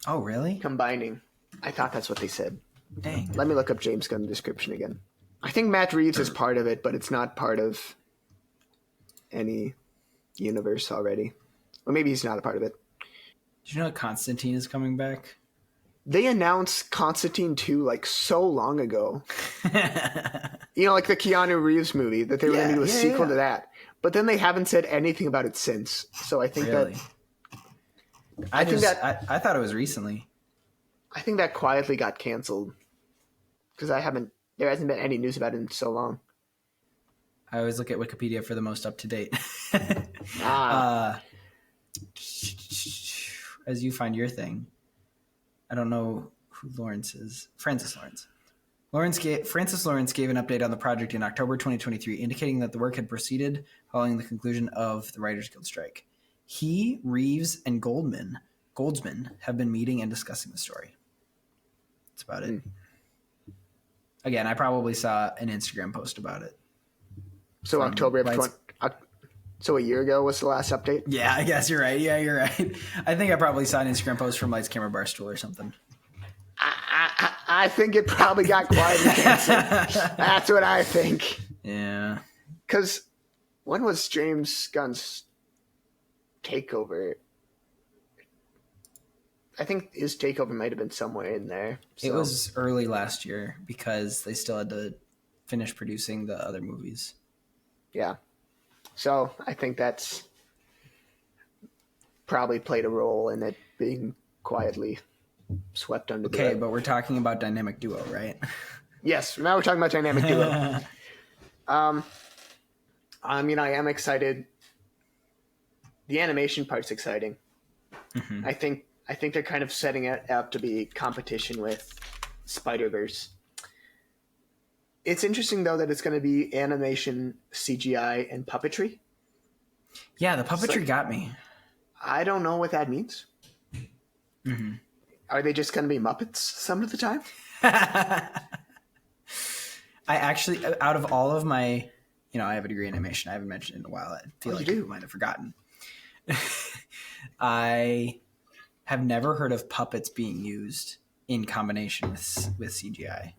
Oh, really?
Combining. I thought that's what they said.
Dang.
Let me look up James Gunn description again. I think Matt Reeves is part of it, but it's not part of any universe already. Or maybe he's not a part of it.
Did you know Constantine is coming back?
They announced Constantine 2 like so long ago. Like the Keanu Reeves movie, that they were going to do a sequel to that. But then they haven't said anything about it since. So I think
really? I thought it was recently.
I think that quietly got canceled. Because there hasn't been any news about it in so long.
I always look at Wikipedia for the most up to date. As you find your thing, I don't know who Lawrence is. Francis Lawrence. Francis Lawrence gave an update on the project in October 2023, indicating that the work had proceeded following the conclusion of the Writers Guild strike. He, Reeves, and Goldsman have been meeting and discussing the story. That's about it. Again, I probably saw an Instagram post about it.
So October of 20... So a year ago was the last update?
Yeah, I guess you're right. Yeah, you're right. I think I probably saw an Instagram post from Lights Camera Barstool or something.
I think it probably got quietly canceled. That's what I think.
Yeah.
Because when was James Gunn's takeover? I think his takeover might have been somewhere in there. So.
It was early last year because they still had to finish producing the other movies.
Yeah. So I think that's probably played a role in it being quietly swept under the rug.
Okay, but we're talking about Dynamic Duo, right?
Yes, now we're talking about Dynamic Duo. I am excited. The animation part's exciting. Mm-hmm. I think they're kind of setting it up to be competition with Spider-Verse. It's interesting, though, that it's going to be animation, CGI, and puppetry.
Yeah, the puppetry got me.
I don't know what that means.
Mm-hmm.
Are they just going to be Muppets some of the time?
I actually, out of all of my, I have a degree in animation. I haven't mentioned it in a while. I feel like you might have forgotten. I have never heard of puppets being used in combination with CGI.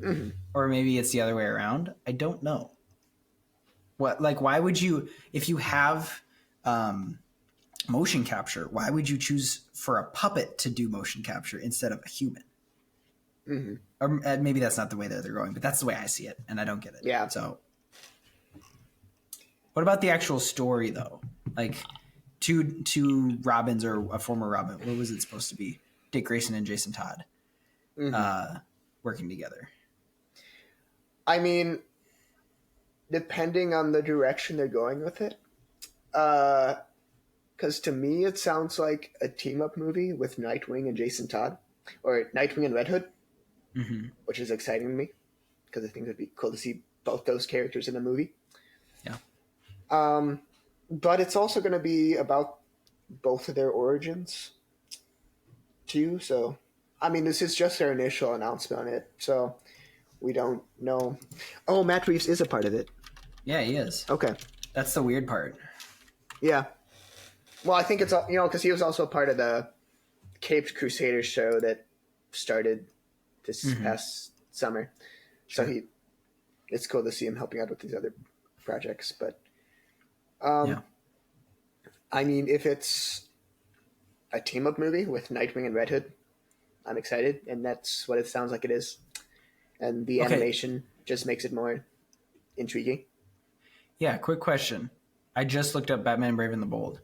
Mm-hmm. Or maybe it's the other way around. I don't know. Why would you, if you have motion capture, why would you choose for a puppet to do motion capture instead of a human? Mm-hmm. Or maybe that's not the way that they're going, but that's the way I see it, and I don't get it.
Yeah.
So, what about the actual story, though? Like, two Robins or a former Robin. What was it supposed to be? Dick Grayson and Jason Todd working together.
I mean, depending on the direction they're going with it, because to me it sounds like a team-up movie with Nightwing and Jason Todd, or Nightwing and Red Hood, which is exciting to me because I think it'd be cool to see both those characters in a movie.
Yeah.
But it's also going to be about both of their origins too. So, I mean, this is just their initial announcement on it, so we don't know. Oh, Matt Reeves is a part of it.
Yeah, he is.
Okay.
That's the weird part.
Yeah. Well, I think it's, because he was also a part of the Caped Crusaders show that started this past summer.
Sure.
So it's cool to see him helping out with these other projects. But, I mean, if it's a team-up movie with Nightwing and Red Hood, I'm excited, and that's what it sounds like it is. And the animation just makes it more intriguing.
Yeah, quick question. I just looked up Batman Brave and the Bold.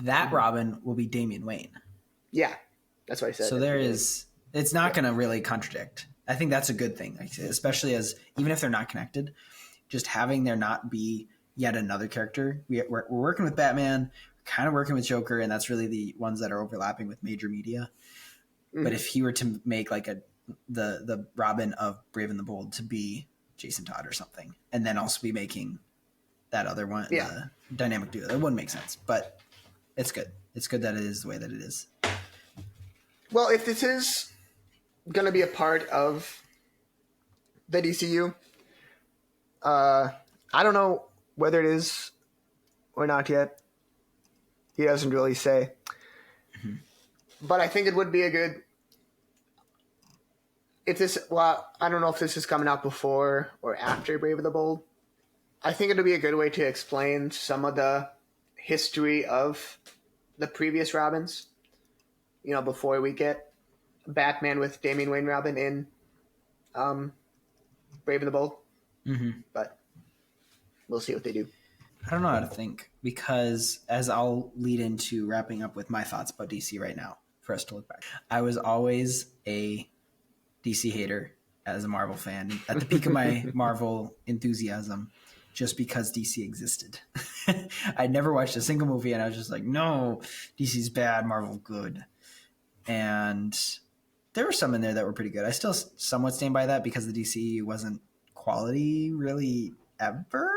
That Robin will be Damian Wayne.
Yeah, that's what I said.
So it's not going to really contradict. I think that's a good thing, especially as, even if they're not connected, just having there not be yet another character. We're working with Batman, kind of working with Joker, and that's really the ones that are overlapping with major media. But if he were to make like the Robin of Brave and the Bold to be Jason Todd or something, and then also be making that other one, the dynamic duo, that wouldn't make sense. But it's good. It's good that it is the way that it is.
Well, if this is going to be a part of the DCU, I don't know whether it is or not yet. He doesn't really say. But I think it would be a good... I don't know if this is coming out before or after Brave and the Bold. I think it would be a good way to explain some of the history of the previous Robins. Before we get Batman with Damian Wayne Robin in Brave and the Bold. But we'll see what they do.
I don't know how to think, because as I'll lead into wrapping up with my thoughts about DC right now, for us to look back. I was always a DC hater as a Marvel fan, at the peak of my Marvel enthusiasm, just because DC existed. I'd never watched a single movie, and I was just like, no, DC's bad, Marvel good. And there were some in there that were pretty good. I still somewhat stand by that, because the DC wasn't quality really ever.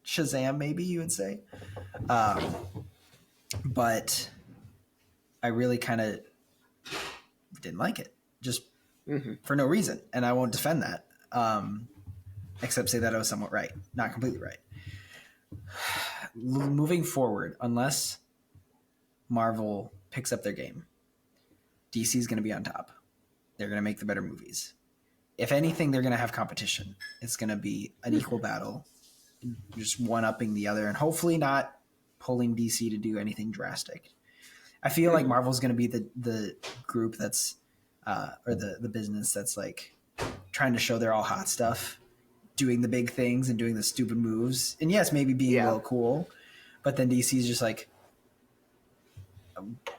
Shazam, maybe you would say. But I really kind of didn't like it, just for no reason. And I won't defend that, except say that I was somewhat right. Not completely right. Moving forward, unless Marvel picks up their game, DC is going to be on top. They're going to make the better movies. If anything, they're going to have competition. It's going to be an equal battle, just one-upping the other, and hopefully not pulling DC to do anything drastic. I feel like Marvel's going to be the group that's, or the business that's like trying to show they're all hot stuff, doing the big things and doing the stupid moves. And yes, maybe being a little cool, but then DC's just like,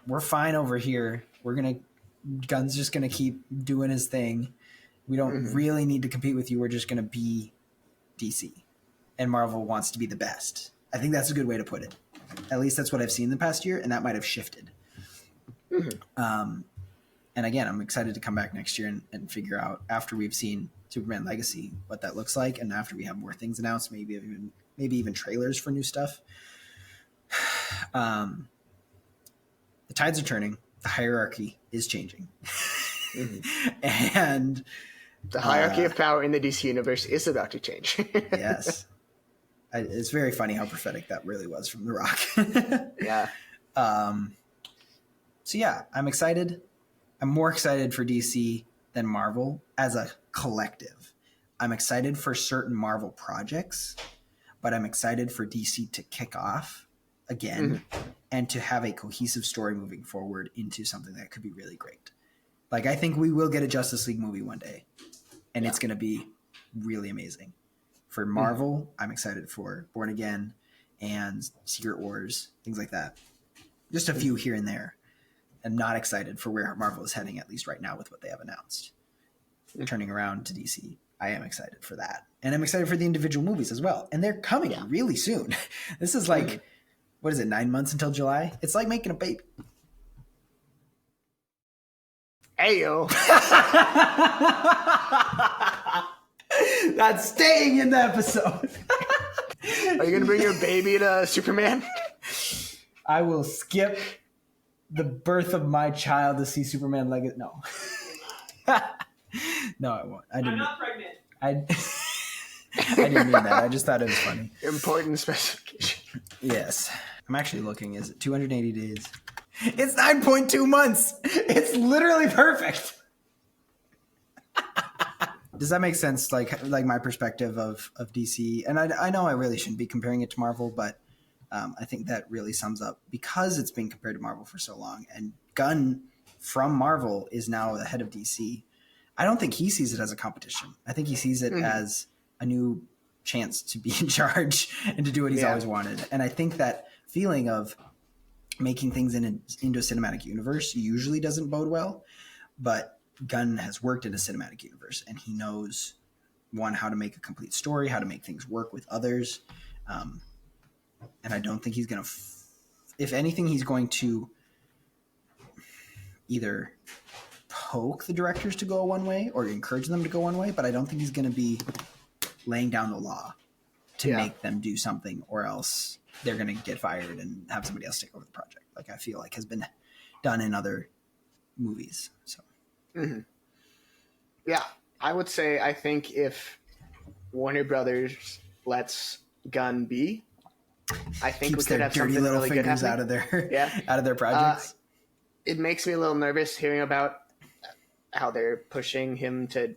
we're fine over here. Gunn's just going to keep doing his thing. We don't really need to compete with you. We're just going to be DC. And Marvel wants to be the best. I think that's a good way to put it. At least that's what I've seen the past year, and that might have shifted. And again, I'm excited to come back next year and figure out, after we've seen Superman Legacy, what that looks like, and after we have more things announced, maybe even trailers for new stuff. The tides are turning. The hierarchy is changing. And
the hierarchy of power in the DC universe is about to change.
Yes. It's very funny how prophetic that really was from The Rock.
Yeah.
So yeah, I'm excited. I'm more excited for DC than Marvel as a collective. I'm excited for certain Marvel projects, but I'm excited for DC to kick off again and to have a cohesive story moving forward into something that could be really great. Like, I think we will get a Justice League movie one day, and it's going to be really amazing. For Marvel, I'm excited for Born Again and Secret Wars, things like that. Just a few here and there. am not excited for where Marvel is heading, at least right now with what they have announced. Turning around to DC, I am excited for that. And I'm excited for the individual movies as well. And they're coming really soon. This is like, what is it, 9 months until July? It's like making a baby.
Ayo.
That's staying in the episode.
Are you going to bring your baby to Superman?
I will skip the birth of my child to see Superman Legacy. No. No, I won't. I'm not pregnant. I didn't mean that. I just thought it was funny.
Important specification.
Yes. I'm actually looking. Is it 280 days? It's 9.2 months. It's literally perfect. Does that make sense? Like my perspective of DC, and I know I really shouldn't be comparing it to Marvel, but I think that really sums up because it's been compared to Marvel for so long, and Gunn from Marvel is now the head of DC. I don't think he sees it as a competition. I think he sees it as a new chance to be in charge and to do what he's always wanted. And I think that feeling of making things into a cinematic universe usually doesn't bode well, but Gunn has worked in a cinematic universe and he knows, one, how to make a complete story, how to make things work with others. And I don't think he's going to, if anything, he's going to either poke the directors to go one way or encourage them to go one way, but I don't think he's going to be laying down the law to make them do something, or else they're going to get fired and have somebody else take over the project. Like I feel like has been done in other movies. So,
yeah, I would say I think if Warner Brothers lets Gunn be, I think
keeps
we could
their
have
dirty
something
little
really good
fingers
happening.
out of their projects.
It makes me a little nervous hearing about how they're pushing him to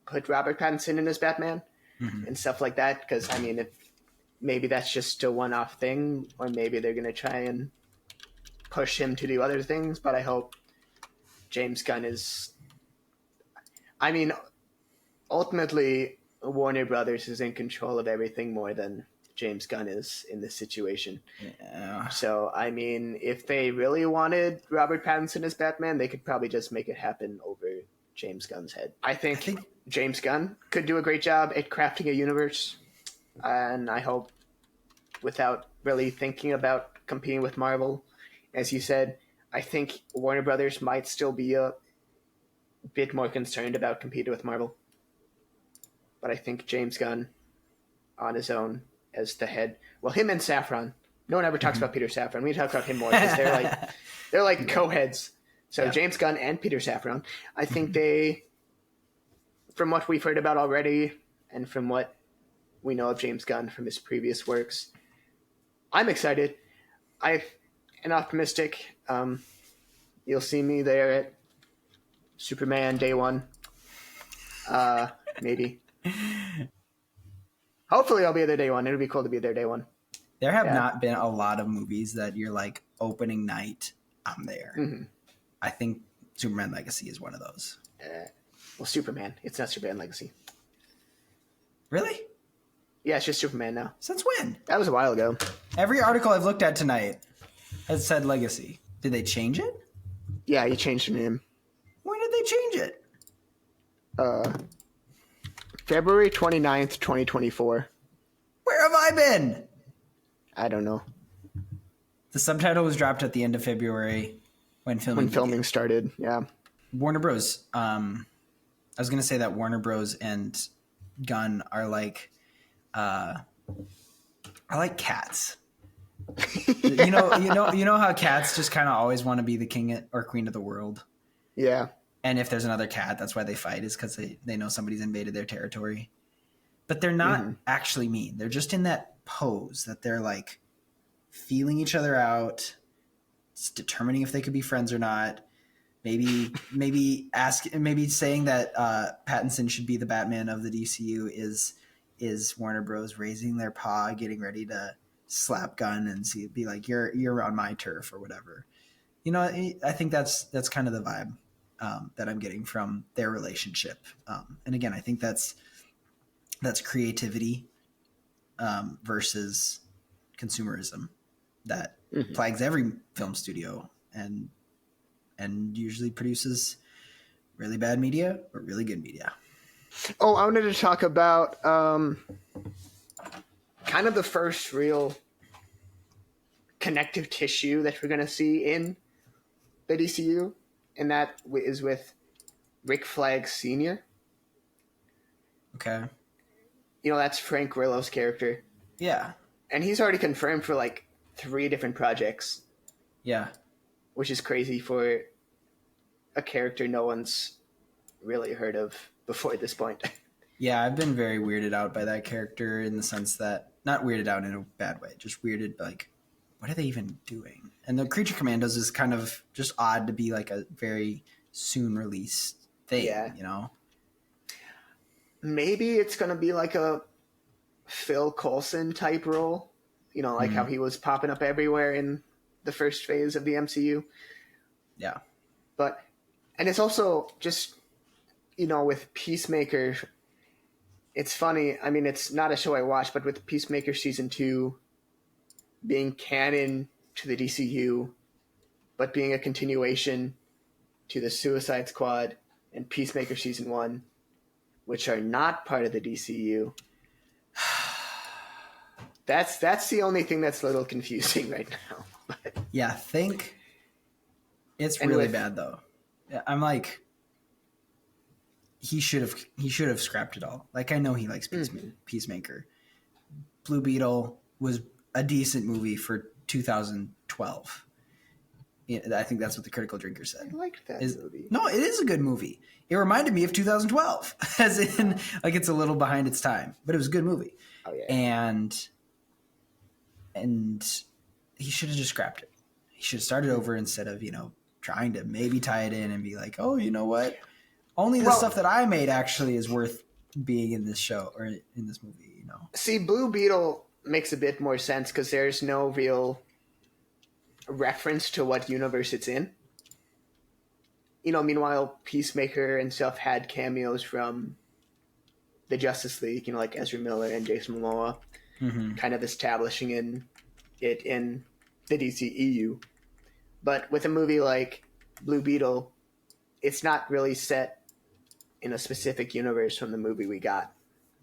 put Robert Pattinson in as Batman and stuff like that. Because I mean, if maybe that's just a one-off thing, or maybe they're going to try and push him to do other things. But I hope James Gunn is. I mean, ultimately, Warner Brothers is in control of everything more than James Gunn is in this situation.
Yeah.
So, I mean, if they really wanted Robert Pattinson as Batman, they could probably just make it happen over James Gunn's head. I think James Gunn could do a great job at crafting a universe. And I hope, without really thinking about competing with Marvel, as you said, I think Warner Brothers might still be a bit more concerned about competing with Marvel. But I think James Gunn, on his own, as the head, well, him and Safran. No one ever talks about Peter Safran. We talk about him more because they're like co-heads. So James Gunn and Peter Safran. I think they, from what we've heard about already, and from what we know of James Gunn from his previous works, I'm excited. I'm optimistic. You'll see me there at Superman Day 1. Maybe. Hopefully I'll be there Day 1. It'll be cool to be there Day 1.
There have not been a lot of movies that you're like, opening night, I'm there. I think Superman Legacy is one of those.
Well, Superman. It's not Superman Legacy.
Really?
Yeah, it's just Superman now.
Since when?
That was a while ago.
Every article I've looked at tonight has said Legacy. Did they change it?
Yeah, he changed the name.
When did they change it?
February 29th, 2024.
Where have I been?
I don't know.
The subtitle was dropped at the end of February when filming
started. Yeah.
Warner Bros. I was going to say that Warner Bros. And Gunn are like cats. you know how cats just kind of always want to be the king or queen of the world.
Yeah.
And if there's another cat, that's why they fight, is because they know somebody's invaded their territory. But they're not actually mean. They're just in that pose that they're like feeling each other out, determining if they could be friends or not. Maybe saying that Pattinson should be the Batman of the DCU is Warner Bros. Raising their paw, getting ready to slap Gunn and be like, you're on my turf or whatever. You know, I think that's kind of the vibe that I'm getting from their relationship. And again, I think that's creativity versus consumerism that plagues every film studio. And and usually produces really bad media or really good media.
Oh, I wanted to talk about kind of the first real connective tissue that we're going to see in the DCU, and that is with Rick Flag Sr.
Okay.
You know, that's Frank Grillo's character.
Yeah.
And he's already confirmed for like 3 different projects.
Yeah.
Which is crazy for a character no one's really heard of before this point.
Yeah, I've been very weirded out by that character in the sense that, not weirded out in a bad way, just weirded, like, what are they even doing? And the Creature Commandos is kind of just odd to be like a very soon released thing, you know?
Maybe it's going to be like a Phil Coulson type role, you know, like how he was popping up everywhere in the first phase of the MCU.
Yeah.
But, and it's also just, you know, with Peacemaker, it's funny. I mean, it's not a show I watch, but with Peacemaker Season 2 being canon to the DCU, but being a continuation to the Suicide Squad and Peacemaker Season 1, which are not part of the DCU. That's the only thing that's a little confusing right now. But,
yeah, think it's really bad though. I'm like, he should have scrapped it all. Like, I know he likes Peacemaker. Blue Beetle was a decent movie for 2012. I think that's what the Critical Drinker said.
I liked that movie.
No, it is a good movie. It reminded me of 2012, as in, like, it's a little behind its time, but it was a good movie.
Oh yeah.
And he should have just scrapped it. He should have started over instead of, you know, trying to maybe tie it in and be like, oh, you know what? Only the stuff that I made actually is worth being in this show or in this movie, you know?
See, Blue Beetle makes a bit more sense because there's no real reference to what universe it's in. You know, meanwhile, Peacemaker and stuff had cameos from the Justice League, you know, like Ezra Miller and Jason Momoa, kind of establishing it in the DCEU. But with a movie like Blue Beetle, it's not really set in a specific universe from the movie we got.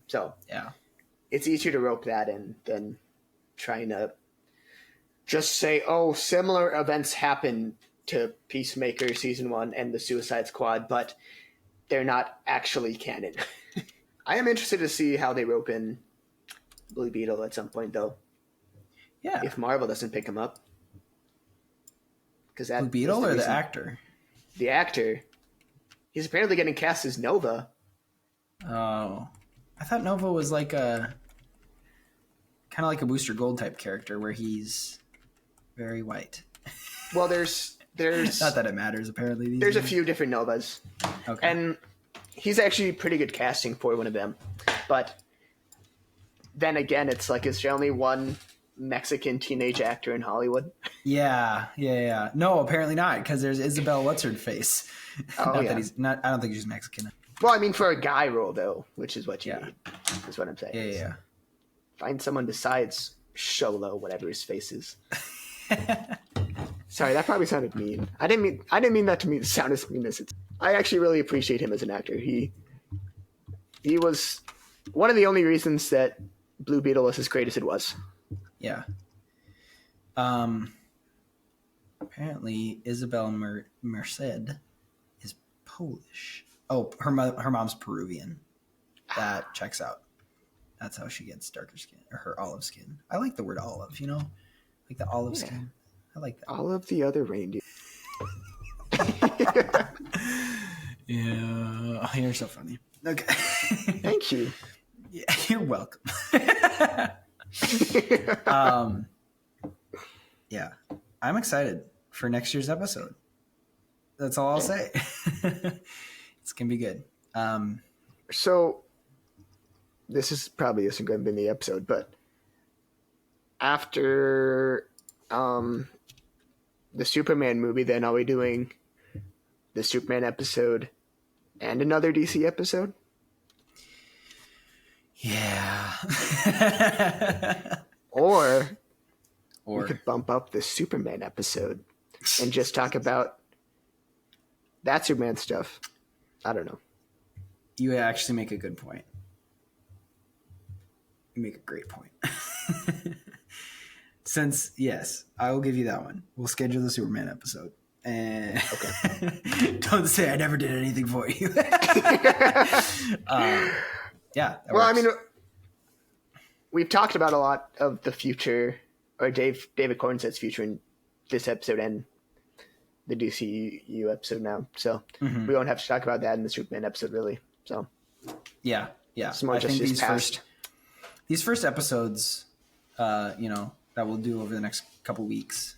So
yeah,
it's easier to rope that in than trying to just say, oh, similar events happen to Peacemaker Season 1 and the Suicide Squad, but they're not actually canon. I am interested to see how they rope in Blue Beetle at some point, though.
Yeah.
If Marvel doesn't pick him up.
Blue Beetle or the actor?
The actor. He's apparently getting cast as Nova.
Oh. I thought Nova was like kind of like a Booster Gold type character where he's very white.
Well, there's
not that it matters apparently.
There's a few different Novas.
Okay.
And he's actually pretty good casting for one of them. But then again, it's like, is there only one Mexican teenage actor in Hollywood?
Yeah. No, apparently not, because there's Isabel What's-Her-Face.
Oh,
that he's not. I don't think she's Mexican.
Well, I mean, for a guy role, though, which is what you need, is what I'm saying.
Yeah.
Find someone besides Sholo, whatever his face is. Sorry, that probably sounded mean. I didn't mean that to sound as mean as it's. I actually really appreciate him as an actor. He was one of the only reasons that Blue Beetle was as great as it was.
Yeah. Apparently, Isabel Merced is Polish. Oh, her mom's Peruvian. That checks out. That's how she gets darker skin, or her olive skin. I like the word olive, you know? Like the olive skin. I like that.
All of the other reindeer.
Yeah. You're so funny. Okay.
Thank you.
Yeah, you're welcome. Yeah. I'm excited for next year's episode. That's all I'll say. It's going to be good.
So, this is probably isn't going to be in the episode, but after the Superman movie, then are we doing the Superman episode and another DC episode?
Yeah.
Or we could bump up the Superman episode and just talk about that Superman stuff, I don't know.
You actually make a good point. You make a great point. Since, yes, I will give you that one. We'll schedule the Superman episode. And okay. Don't say I never did anything for you. Yeah.
Well, works. I mean, we've talked about a lot of the future, or David Cornsett's future in this episode and the DCU episode now. So we won't have to talk about that in the Superman episode, really. So
yeah.
It's more
I
just
think
his
these first episodes, that we'll do over the next couple weeks,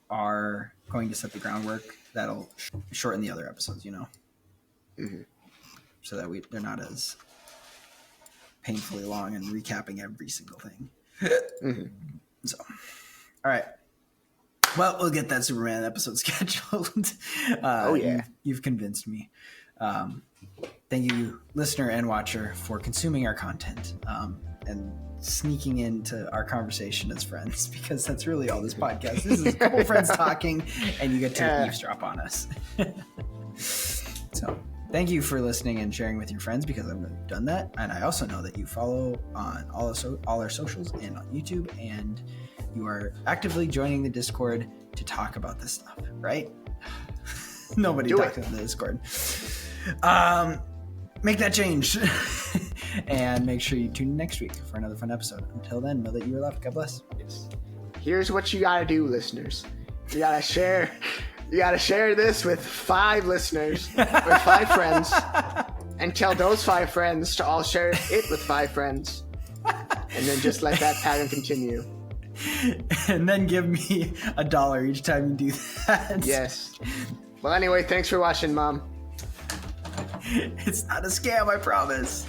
are going to set the groundwork that'll shorten the other episodes, so that they're not as painfully long and recapping every single thing. So, all right. Well, we'll get that Superman episode scheduled. You've convinced me. Thank you, listener and watcher, for consuming our content and sneaking into our conversation as friends, because that's really all this podcast is a couple friends talking, and you get to eavesdrop on us. So thank you for listening and sharing with your friends, because I've done that. And I also know that you follow on all our socials and on YouTube, and you are actively joining the Discord to talk about this stuff, right? Nobody talks in the Discord. Make that change. And make sure you tune in next week for another fun episode. Until then, know that you are loved. God bless.
Yes. Here's what you gotta do, listeners. You gotta share this with 5 listeners, or 5 friends, and tell those 5 friends to all share it with 5 friends. And then just let that pattern continue.
And then give me $1 each time you do that.
Yes. Well, anyway, thanks for watching, Mom.
It's not a scam, I promise.